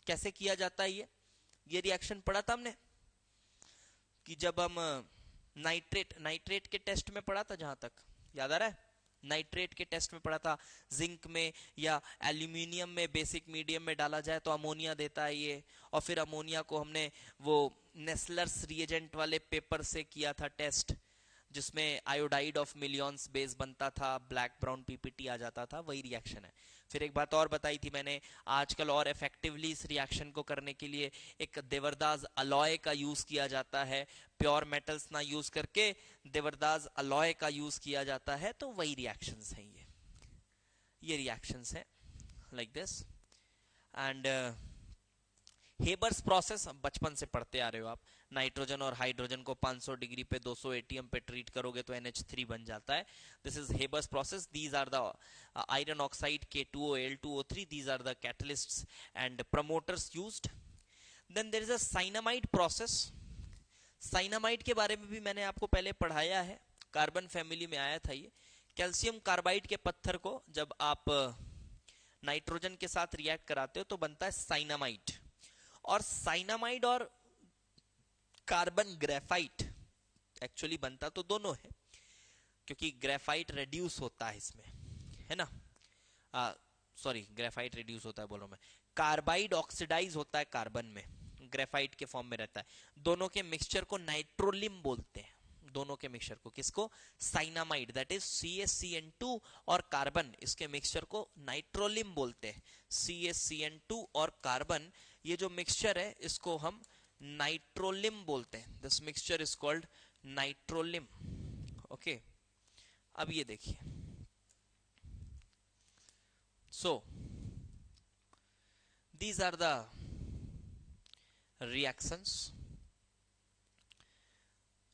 कैसे किया जाता है ये रिएक्शन पढ़ा था हमने कि जब हम नाइट्रेट के टेस्ट में पढ़ा था, जहां तक याद आ रहा है, नाइट्रेट के टेस्ट में पढ़ा था, जिंक में या एल्यूमिनियम में बेसिक मीडियम में डाला जाए तो अमोनिया देता है ये, और फिर अमोनिया को हमने वो नेस्लर्स रिएजेंट वाले पेपर से किया था टेस्ट, जिसमें आयोडाइड ऑफ मिलियंस बेस बनता था, ब्लैक ब्राउन पीपीटी आ जाता था, वही रिएक्शन है। फिर एक बात और बताई थी मैंने, आजकल और इफेक्टिवली इस रिएक्शन को करने के लिए एक देवरदास अलॉय का यूज किया जाता है, प्योर मेटल्स ना यूज करके देवरदास अलॉय का यूज किया जाता है, तो वही रिएक्शंस हैं ये रिएक्शंस हैं like this. And Haber's process बचपन से पढ़ते आ रहे हो आप, नाइट्रोजन और हाइड्रोजन को 500 डिग्री पे 200 एटीएम पे ट्रीट करोगे तो NH3 बन जाता है। This is Haber's process. These are the iron oxide K2O Al2O3, these are the catalysts and promoters used. Then there is a cyanamide process. Cyanamide के बारे में भी मैंने आपको पहले पढ़ाया है, कार्बन फैमिली में आया था ये। कैल्शियम कार्बाइड के पत्थर को जब आप नाइट्रोजन के साथ रिएक्ट कराते हो तो बनता है साइनामाइड। और साइनामाइड और कार्बन ग्रेफाइट एक्चुअली बनता तो दोनों है, क्योंकि ग्रेफाइट रेड्यूस होता है इसमें, है ना, सॉरी ग्रेफाइट रेड्यूस होता है बोलो मैं, कार्बाइड ऑक्सीडाइज होता है कार्बन में, ग्रेफाइट के फॉर्म में रहता है। दोनों के मिक्सचर को नाइट्रोलिम बोलते हैं, दोनों के मिक्सचर को, किसको, साइनामाइड, दैट इज CaCN2 और कार्बन, इसके मिक्सचर को नाइट्रोलिम बोलते हैं। CaCN2 और कार्बन, ये जो मिक्सचर है इसको हम नाइट्रोलिम बोलते हैं। This mixture is called nitrolim. Okay, अब ये देखिए, so these are the reactions.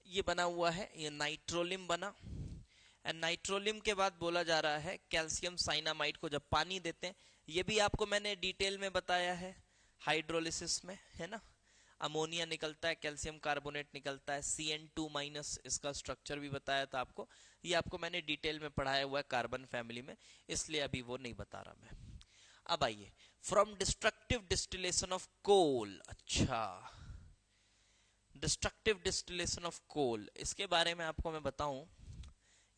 ये बना हुआ है, ये नाइट्रोलिम बना, एंड नाइट्रोलिम के बाद बोला जा रहा है कैल्शियम साइनामाइड को जब पानी देते हैं, ये भी आपको मैंने डिटेल में बताया है हाइड्रोलिसिस में, है ना, अमोनिया निकलता है, कैल्शियम कार्बोनेट निकलता है, CN2- इसका स्ट्रक्चर भी बताया था आपको, ये आपको मैंने डिटेल में पढ़ाया हुआ है कार्बन फैमिली में, इसलिए अभी वो नहीं बता रहा मैं। अब आइए, from destructive distillation of coal. अच्छा, डिस्ट्रक्टिव डिस्टिलेशन ऑफ कोल, इसके बारे में आपको मैं बताऊं,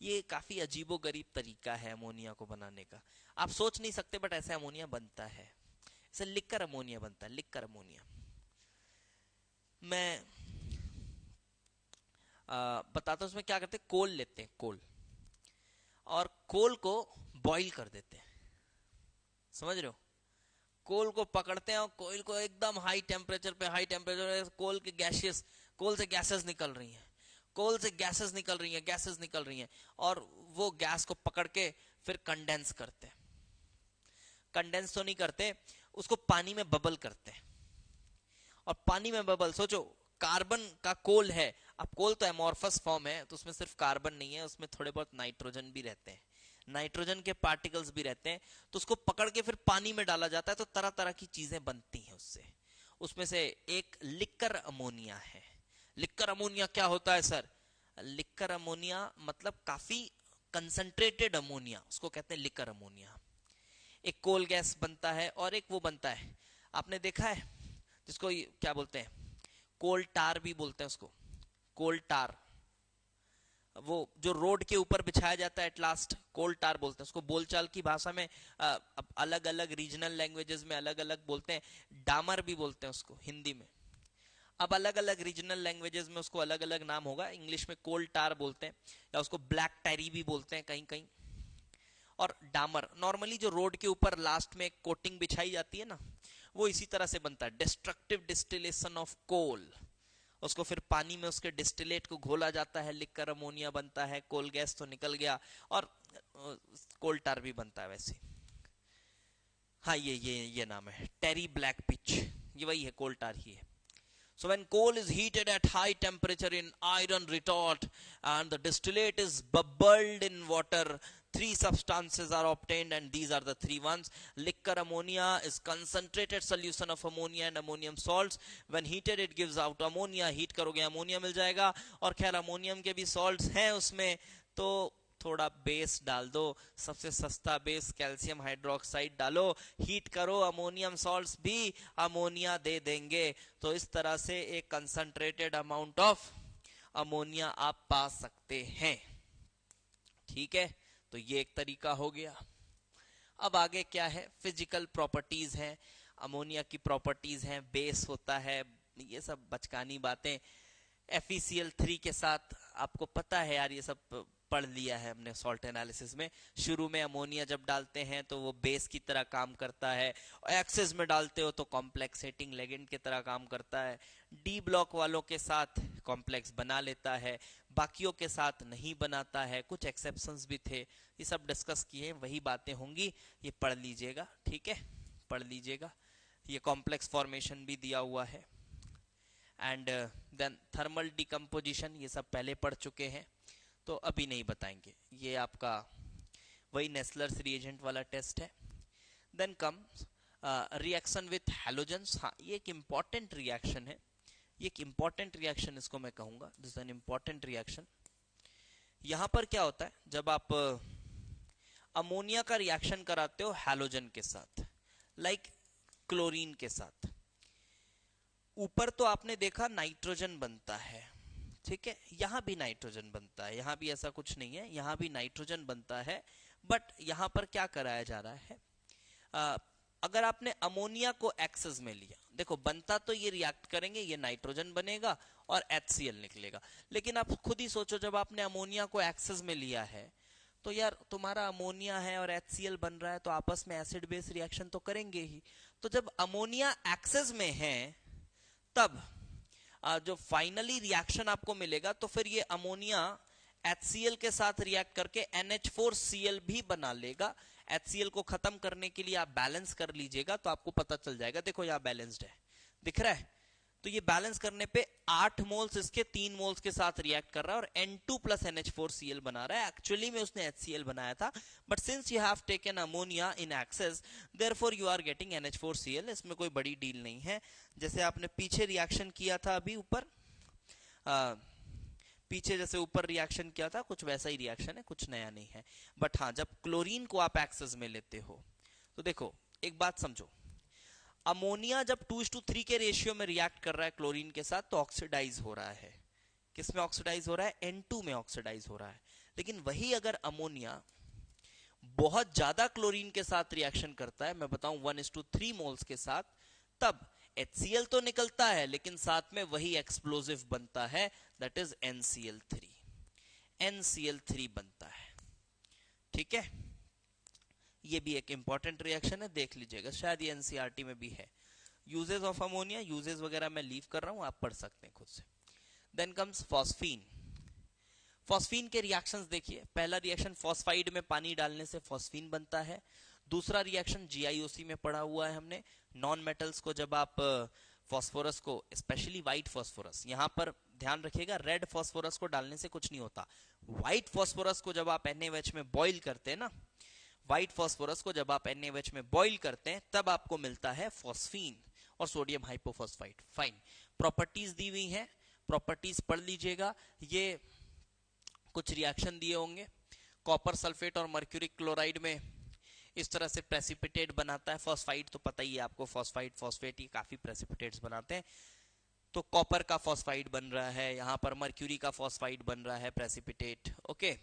ये काफी अजीबोगरीब तरीका है अमोनिया को बनाने का। आप सोच नहीं सकते, बट ऐसे अमोनिया बनता है, ऐसे लिक्कर अमोनिया बनता है, लिक्कर अमोनिया। मैं बताता हूं उसमें क्या करते हैं। कोल लेते हैं, कोल, और कोल को बॉईल कर देते हैं, समझ रहे हो, कोल को पकड़ते हैं और कोल को एकदम हाई टेम्परेचर पे, हाई टेम्परेचर कोल के गैसेस, कोल से गैसेस निकल रही हैं, कोल से गैसेस निकल रही हैं, गैसेस निकल रही हैं, और वो गैस को पकड़ के फिर कंडेंस करते हैं। कंडेंस तो नहीं करते, उसको पानी में बबल करते हैं, और पानी में बबल, सोचो कार्बन का कोल है, अब कोल तो एमोर्फस फॉर्म है, तो उसमें सिर्फ कार्बन नहीं है, उसमें थोड़े बहुत नाइट्रोजन भी रहते हैं, नाइट्रोजन के पार्टिकल्स भी रहते हैं, तो उसको पकड़ के फिर पानी में डाला जाता है, तो तरह तरह की चीजें बनती हैं उससे। उसमें से एक लिक्कर अमोनिया है। लिक्कर अमोनिया क्या होता है सर? लिक्कर अमोनिया मतलब काफी कंसंट्रेटेड अमोनिया, उसको कहते हैं लिक्कर अमोनिया। एक कोल गैस बनता है और एक वो बनता है, आपने देखा है जिसको क्या बोलते हैं, कोल टार भी बोलते हैं उसको, कोल टार, वो जो रोड के ऊपर बिछाया जाता है एट लास्ट, कोल टार बोलते हैं उसको। बोलचाल की भाषा में अलग अलग रीजनल लैंग्वेजेस में अलग अलग बोलते हैं, डामर भी बोलते हैं उसको हिंदी में। अब अलग अलग रीजनल लैंग्वेजेस में उसको अलग अलग नाम होगा, इंग्लिश में कोल टार बोलते हैं, या उसको ब्लैक टैरी भी बोलते हैं कहीं कहीं। और डामर नॉर्मली जो रोड के ऊपर लास्ट में एक कोटिंग बिछाई जाती है ना, वो इसी तरह से बनता है, डिस्ट्रक्टिव डिस्टिलेशन ऑफ कोल। उसको फिर पानी में उसके डिस्टिलेट को घोला जाता है, लिक्कर अमोनिया बनता है, कोल गैस तो निकल गया, और कोल टार भी बनता है वैसे। हाँ, ये नाम है टेरी ब्लैक पिच, ये वही है, कोल टार ही है। So when coal is heated at high temperature in iron retort and the distillate is bubbled in water three substances are obtained and these are the three ones. Liquor ammonia is concentrated solution of ammonia and ammonium salts. When heated it gives out ammonia. Heat करोगे ammonia मिल जाएगा. और खैर ammonium के भी salts हैं उसमें, तो थोड़ा बेस डाल दो. सबसे सस्ता बेस कैल्शियम हाइड्रोक्साइड डालो, हीट करो, अमोनियम सॉल्ट्स भी अमोनिया दे देंगे. तो इस तरह से एक कंसंट्रेटेड अमाउंट ऑफ अमोनिया आप पा सकते हैं. ठीक है, तो ये एक तरीका हो गया. अब आगे क्या है, फिजिकल प्रॉपर्टीज हैं. अमोनिया की प्रॉपर्टीज हैं, बेस होता है, ये सब बचकानी बातें. FeCl3 के साथ आपको पता है यार, ये सब पढ़ लिया है हमने सॉल्ट एनालिसिस में. शुरू में अमोनिया जब डालते हैं तो वो बेस की तरह काम करता है. एक्सेस में डालते हो तो कॉम्प्लेक्स हिटिंग लेगेंड की तरह काम करता है. डी ब्लॉक वालों के साथ कॉम्प्लेक्स बना लेता है, बाकियों के साथ नहीं बनाता है. कुछ एक्सेप्शंस भी थे, ये सब डिस्कस किए, वही बातें होंगी, ये पढ़ लीजिएगा. ठीक है, पढ़ लीजिएगा. ये कॉम्प्लेक्स फॉर्मेशन भी दिया हुआ है. एंड देन थर्मल डिकम्पोजिशन, ये सब पहले पढ़ चुके हैं तो अभी नहीं बताएंगे. ये आपका वही नेस्लर्स रिएजेंट वाला टेस्ट है. Then comes reaction with halogens. हाँ, ये एक इंपॉर्टेंट रिएक्शन है. ये एक इंपॉर्टेंट रिएक्शन इसको मैं कहूंगा, this is an important reaction. यहां पर क्या होता है, जब आप अमोनिया का रिएक्शन कराते हो हैलोजन के साथ, लाइक क्लोरीन के साथ, ऊपर तो आपने देखा नाइट्रोजन बनता है. ठीक है, यहां भी नाइट्रोजन बनता है, यहां भी ऐसा कुछ नहीं है, यहां भी नाइट्रोजन बनता है. बट यहां पर क्या कराया जा रहा है, अगर आपने अमोनिया को एक्सेस में लिया, देखो बनता तो ये रिएक्ट करेंगे, ये नाइट्रोजन बनेगा और HCl निकलेगा. लेकिन आप खुद ही सोचो, जब आपने अमोनिया को एक्सेस में लिया है तो यार तुम्हारा अमोनिया है और HCl बन रहा है, तो आपस में एसिड बेस रिएक्शन तो करेंगे ही. तो जब अमोनिया एक्सेस में है तब जो फाइनली रिएक्शन आपको मिलेगा, तो फिर ये अमोनिया HCl के साथ रिएक्ट करके NH4Cl भी बना लेगा. HCl को खत्म करने के लिए आप बैलेंस कर लीजिएगा तो आपको पता चल जाएगा. देखो यहां बैलेंस्ड है, दिख रहा है. तो ये बैलेंस करने पे 8 मोल्स इसके 3 मोल्स के साथ रिएक्ट कर रहा है और N2 प्लस NH4Cl बना रहा है. एक्चुअली में उसने HCl बनाया था, but since you have taken ammonia in excess, therefore you are getting NH4Cl. इसमें कोई बड़ी डील नहीं है. जैसे आपने पीछे रिएक्शन किया था अभी ऊपर, पीछे जैसे ऊपर रिएक्शन किया था, कुछ वैसा ही रिएक्शन है, कुछ नया नहीं है. बट हाँ, जब क्लोरीन को आप एक्सेस में लेते हो तो देखो एक बात समझो, अमोनिया जब 2:3 के रेशियो में रिएक्ट कर रहा है क्लोरीन के साथ तो ऑक्सीडाइज हो रहा है. किस में ऑक्सीडाइज हो रहा है, N2 में ऑक्सीडाइज हो रहा है. लेकिन वही अगर अमोनिया बहुत ज्यादा क्लोरीन के साथ रिएक्शन करता है, मैं बताऊं 1:3 मोल्स के साथ, तब HCl तो निकलता है लेकिन साथ में वही एक्सप्लोजिव बनता है, दैट इज NCl3. NCl3 बनता है. ठीक है, ये भी एक इंपॉर्टेंट रिएक्शन है, देख लीजिएगा, शायद ये NCERT में भी है. यूजेस ऑफ अमोनिया, यूजेस वगैरह मैं लीव कर रहा हूं, आप पढ़ सकते हैं खुद से. Then comes phosphine. फॉस्फीन के रिएक्शंस देखिए. पहला रिएक्शन फॉस्फाइड में पानी डालने से फॉस्फीन बनता है. दूसरा रिएक्शन GIOC में पढ़ा हुआ है हमने, नॉन मेटल्स को जब आप फॉस्फोरस को, स्पेशली व्हाइट फॉस्फोरस, यहां पर ध्यान रखिएगा, रेड फॉस्फोरस को डालने से कुछ नहीं होता. व्हाइट फॉस्फोरस को जब आप NaOH में बॉइल करते हैं ना, व्हाइट फॉस्फोरस को जब आप NaOH में बॉइल करते हैं तब आपको मिलता है फॉस्फीन और सोडियम हाइपोफॉस्फाइड. फाइन, प्रॉपर्टीज दी हुई हैं, प्रॉपर्टीज पढ़ लीजिएगा. ये कुछ रिएक्शन दिए होंगे. कॉपर सल्फेट और मर्क्यूरिक क्लोराइड में इस तरह से प्रेसिपिटेट बनाता है. फॉस्फाइड तो पता ही है आपको, फॉस्फाइड फॉस्फेट ये काफी प्रेसिपिटेट्स बनाते हैं. तो कॉपर का फॉस्फाइड बन रहा है, यहां पर मर्क्यूरी का फॉस्फाइड बन रहा है प्रेसिपिटेट. ओके,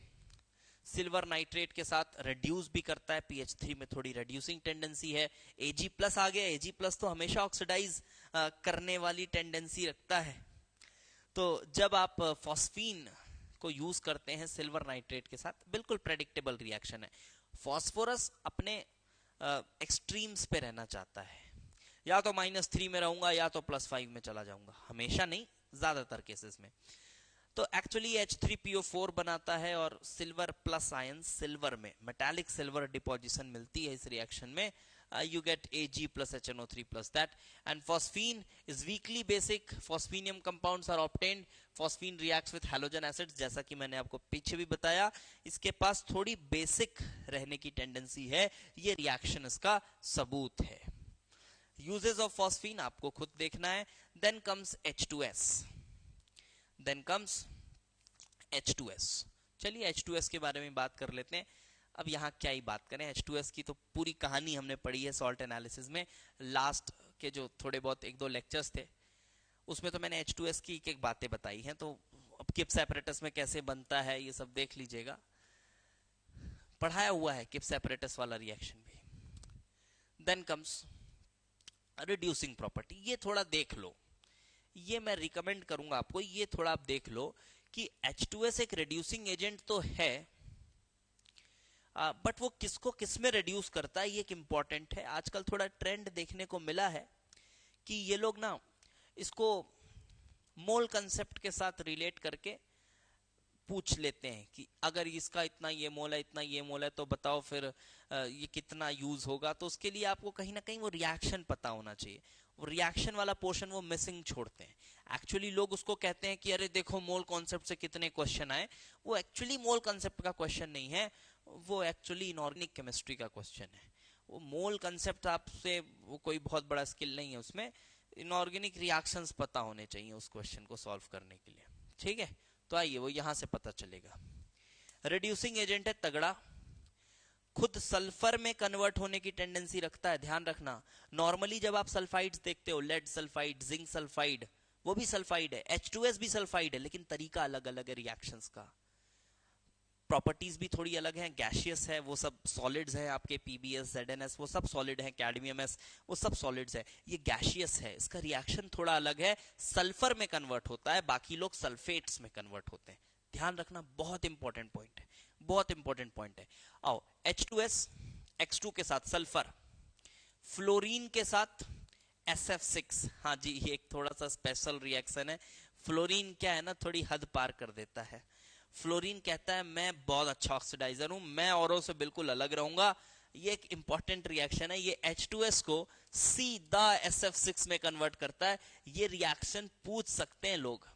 सिल्वर नाइट्रेट के साथ रिड्यूस भी करता है, pH3 में थोड़ी रिड्यूसिंग टेंडेंसी है. Ag+ आ गया, Ag+ तो हमेशा ऑक्सीडाइज करने वाली टेंडेंसी रखता है. तो जब आप फॉस्फीन को यूज करते हैं सिल्वर नाइट्रेट के साथ, बिल्कुल प्रेडिक्टेबल रिएक्शन है. फॉस्फोरस अपने एक्सट्रीम्स पे रहना चाहता है, या तो -3 में रहूंगा या तो +5 में चला जाऊंगा, हमेशा नहीं, ज्यादातर केसेस में. तो एक्चुअली H3PO4 बनाता है और सिल्वर प्लस आयन, सिल्वर में मेटालिक सिल्वर डिपोजिशन मिलती है इस रिएक्शन में. you get Ag plus HNO3 plus that. And phosphine is weakly basic. Phosphinium compounds are obtained. Phosphine reacts with halogen acids, जैसा कि मैंने आपको पीछे भी बताया. इसके पास थोड़ी बेसिक रहने की टेंडेंसी है, ये रिएक्शन इसका सबूत है. यूजेस ऑफ फॉस्फीन आपको खुद देखना है. Then comes H2S. Then comes H2S. चलिए H2S के बारे में बात कर लेते हैं. अब यहाँ क्या ही बात करें, H2S की तो पूरी कहानी हमने पढ़ी है सॉल्ट एनालिसिस में. लास्ट के जो थोड़े बहुत एक दो लेक्चर्स थे उसमें तो मैंने H2S की एक बातें बताई हैं. तो अब किप्स एपरेटस में कैसे बनता है ये सब देख लीजिएगा, पढ़ाया हुआ है किप्स एपरेटस वाला रिएक्शन भी. Then comes reducing property. ये थोड़ा देख लो, ये मैं रिकमेंड करूंगा आपको, ये थोड़ा आप देख लो कि H2S एक रिड्यूसिंग एजेंट तो है, बट वो किसको किस में रिड्यूस करता है ये एक इंपॉर्टेंट है. आजकल थोड़ा ट्रेंड देखने को मिला है कि ये लोग ना इसको मोल कंसेप्ट के साथ रिलेट करके पूछ लेते हैं कि अगर इसका इतना ये मोल है, इतना ये मोल है, तो बताओ फिर ये कितना यूज होगा. तो उसके लिए आपको कहीं ना कहीं वो रिएक्शन पता होना चाहिए. वो रिएक्शन वाला पोर्शन वो मिसिंग छोड़ते हैं. एक्चुअली लोग उसको कहते हैं कि अरे देखो मोल कॉन्सेप्ट से कितने क्वेश्चन आए. वो एक्चुअली मोल कॉन्सेप्ट का क्वेश्चन नहीं है, वो एक्चुअली इनऑर्गेनिक केमिस्ट्री का क्वेश्चन है. वो मोल कंसेप्ट आपसे वो कोई बहुत बड़ा स्किल नहीं है, उसमें इनऑर्गेनिक रिएक्शंस पता होने चाहिए उस क्वेश्चन को सॉल्व करने के लिए. ठीक है, तो आइए वो यहां से पता चलेगा. रिड्यूसिंग एजेंट है तगड़ा, खुद सल्फर में कन्वर्ट होने की टेंडेंसी रखता है. ध्यान रखना, नॉर्मली जब आप सल्फाइड्स देखते हो, लेड सल्फाइड, जिंक सल्फाइड, वो भी सल्फाइड है, H2S भी सल्फाइड है, लेकिन तरीका अलग अलग है रिएक्शंस का. प्रॉपर्टीज भी थोड़ी अलग हैं. गैशियस है, वो सब सॉलिड्स हैं आपके, PbS, ZnS वो सब सॉलिड हैं, कैडमियम S वो सब सॉलिड्स है. ये गैशियस है, इसका रिएक्शन थोड़ा अलग है, सल्फर में कन्वर्ट होता है, बाकी लोग सल्फेट्स में कन्वर्ट होते हैं. ध्यान रखना, बहुत इंपॉर्टेंट पॉइंट है, बहुत इंपॉर्टेंट पॉइंट है. आओ, H2S X2 के साथ सल्फर, फ्लोरीन के साथ SF6. हाँ जी, ये एक थोड़ा सा स्पेशल रिएक्शन है. फ्लोरीन क्या है ना, थोड़ी हद पार कर देता है. फ्लोरीन कहता है मैं बहुत अच्छा ऑक्सीडाइजर हूं, मैं औरों से बिल्कुल अलग रहूंगा. ये एक इंपॉर्टेंट रिएक्शन है. ये H2S को सीधा SF6 में कन्वर्ट करता है. ये रिएक्शन पूछ सकते हैं लोग,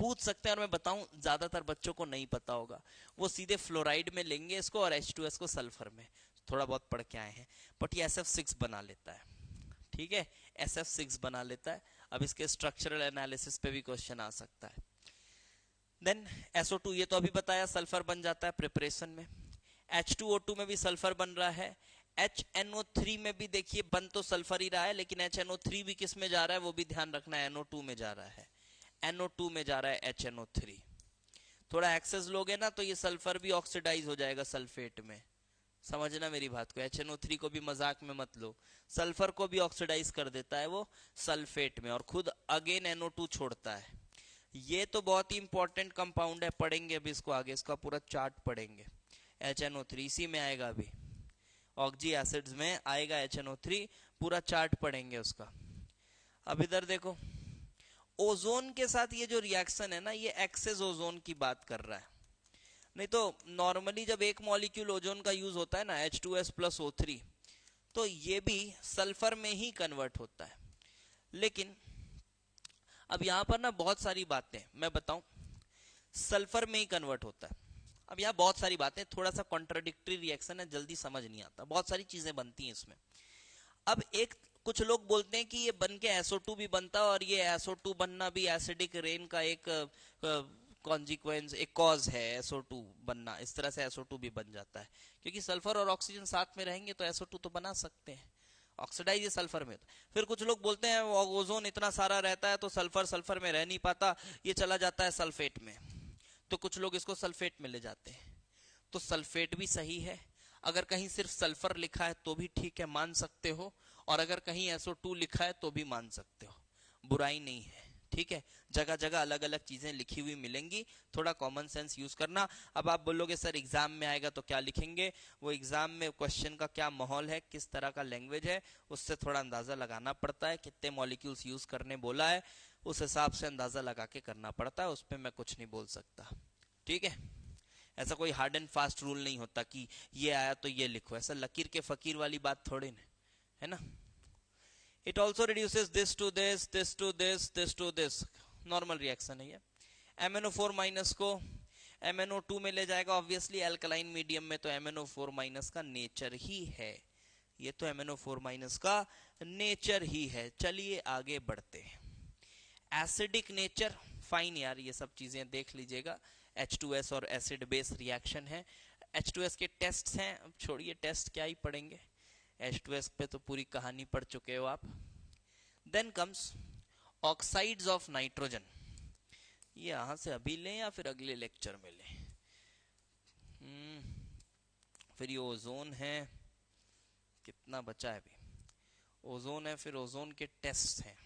पूछ सकते हैं, और मैं बताऊं ज्यादातर बच्चों को नहीं पता होगा. वो सीधे फ्लोराइड में लेंगे इसको और H2S को सल्फर में. थोड़ा बहुत पढ़ के आए हैं, बट ये SF6 बना लेता है. ठीक है, SF6 बना लेता है. अब इसके स्ट्रक्चरल एनालिसिस पे भी क्वेश्चन आ सकता है. देन SO2, ये तो अभी बताया, सल्फर बन जाता है प्रिपरेशन में. H2O2 में भी सल्फर बन रहा है. HNO3 में भी देखिए बन तो सल्फर ही रहा है, लेकिन HNO3 भी किस में जा रहा है वो भी ध्यान रखना है, NO2 में जा रहा है. NO2 में जा रहा है HNO3. थोड़ा एक्सेस लोगे ना तो ये सल्फर भी ऑक्सीडाइज हो जाएगा सल्फेट में. समझना मेरी बात को, HNO3 को भी मजाक में मत लो. सल्फर को भी ऑक्सीडाइज कर देता है वो सल्फेट में, और खुद अगेन NO2 छोड़ता है. ये तो बहुत ही इंपॉर्टेंट कंपाउंड है, पढ़ेंगे अभी इसको आगे, इसका पूरा चार्ट पढ़ेंगे. HNO3 इसी में आएगा, अभी ऑक्जी एसिड्स में आएगा HNO3, पूरा चार्ट पढ़ेंगे उसका. अब इधर देखो, ओजोन के साथ ये जो रिएक्शन है ना, ये एक्सेस ओजोन की बात कर रहा है. नहीं तो नॉर्मली जब एक मॉलिक्यूल ओजोन का यूज होता है ना, H2S plus O3, तो ये भी सल्फर में ही कन्वर्ट होता है. लेकिन अब यहां पर ना बहुत सारी बातें मैं बताऊं, सल्फर में ही कन्वर्ट होता है. अब यहाँ बहुत सारी बातें, थोड़ा सा कॉन्ट्राडिक्टरी रिएक्शन है, जल्दी समझ नहीं आता, बहुत सारी चीजें बनती हैं इसमें. अब एक कुछ लोग बोलते हैं कि ये बन के SO2 भी बनता है, और ये SO2 बनना भी एसिडिक रेन का एक कॉन्सिक्वेंस, एक कॉज है SO2 बनना. इस तरह से SO2 भी बन जाता है, क्योंकि सल्फर और ऑक्सीजन साथ में रहेंगे तो SO2 तो बना सकते हैं. ऑक्सीडाइज ये सल्फर में. फिर कुछ लोग बोलते हैं ओजोन इतना सारा रहता है तो सल्फर में रह नहीं पाता, ये चला जाता है सल्फेट में. तो कुछ लोग इसको सल्फेट में ले जाते हैं. तो सल्फेट भी सही है, अगर कहीं सिर्फ सल्फर लिखा है तो भी ठीक है, मान सकते हो, और अगर कहीं SO2 लिखा है तो भी मान सकते हो, बुराई नहीं है. ठीक है, जगह जगह अलग अलग चीजें लिखी हुई मिलेंगी, थोड़ा कॉमन सेंस यूज करना. अब आप बोलोगे सर एग्जाम में आएगा तो क्या लिखेंगे, वो एग्जाम में क्वेश्चन का क्या माहौल है, किस तरह का लैंग्वेज है, उससे थोड़ा अंदाजा लगाना पड़ता है. कितने मॉलिक्यूल्स यूज करने बोला है, उस हिसाब से अंदाजा लगा के करना पड़ता है, उस पर मैं कुछ नहीं बोल सकता. ठीक है, ऐसा कोई हार्ड एंड फास्ट रूल नहीं होता कि ये आया तो ये लिखो, ऐसा लकीर के फकीर वाली बात थोड़ी ना. है ना। It also reduces this to this, this to this, this to this, normal reaction है ये। MnO4 माइनस को MnO2 में ले जाएगा, ऑब्वियसली एल्कलाइन मीडियम में तो MnO4 माइनस का नेचर ही है, ये तो MnO4 माइनस का नेचर ही है। चलिए आगे बढ़ते हैं। एसिडिक नेचर, फाइन यार, ये सब चीजें देख लीजिएगा। H2S और एसिड बेस रिएक्शन है। H2S के टेस्ट हैं, अब छोड़िए टेस्ट क्या ही पढ़ेंगे, H2S पे तो पूरी कहानी पढ़ चुके हो आप। Then comes oxides of nitrogen, ये यहां से अभी लें या फिर अगले लेक्चर में लें। फिर ये ओजोन है, कितना बचा है अभी, ओजोन है, फिर ओजोन के टेस्ट हैं,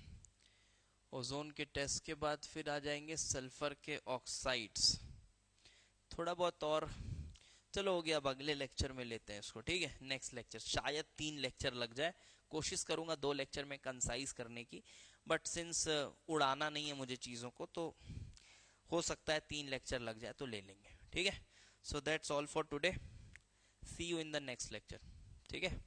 ओजोन के टेस्ट के बाद फिर आ जाएंगे सल्फर के ऑक्साइड्स, थोड़ा बहुत और, चलो हो गया, अब अगले लेक्चर में लेते हैं इसको, ठीक है। नेक्स्ट लेक्चर, शायद 3 लेक्चर लग जाए, कोशिश करूंगा 2 लेक्चर में कंसाइज करने की, बट सिंस उड़ाना नहीं है मुझे चीजों को, तो हो सकता है 3 लेक्चर लग जाए, तो ले लेंगे, ठीक है। So that's all for today, see you in the next lecture, ठीक है।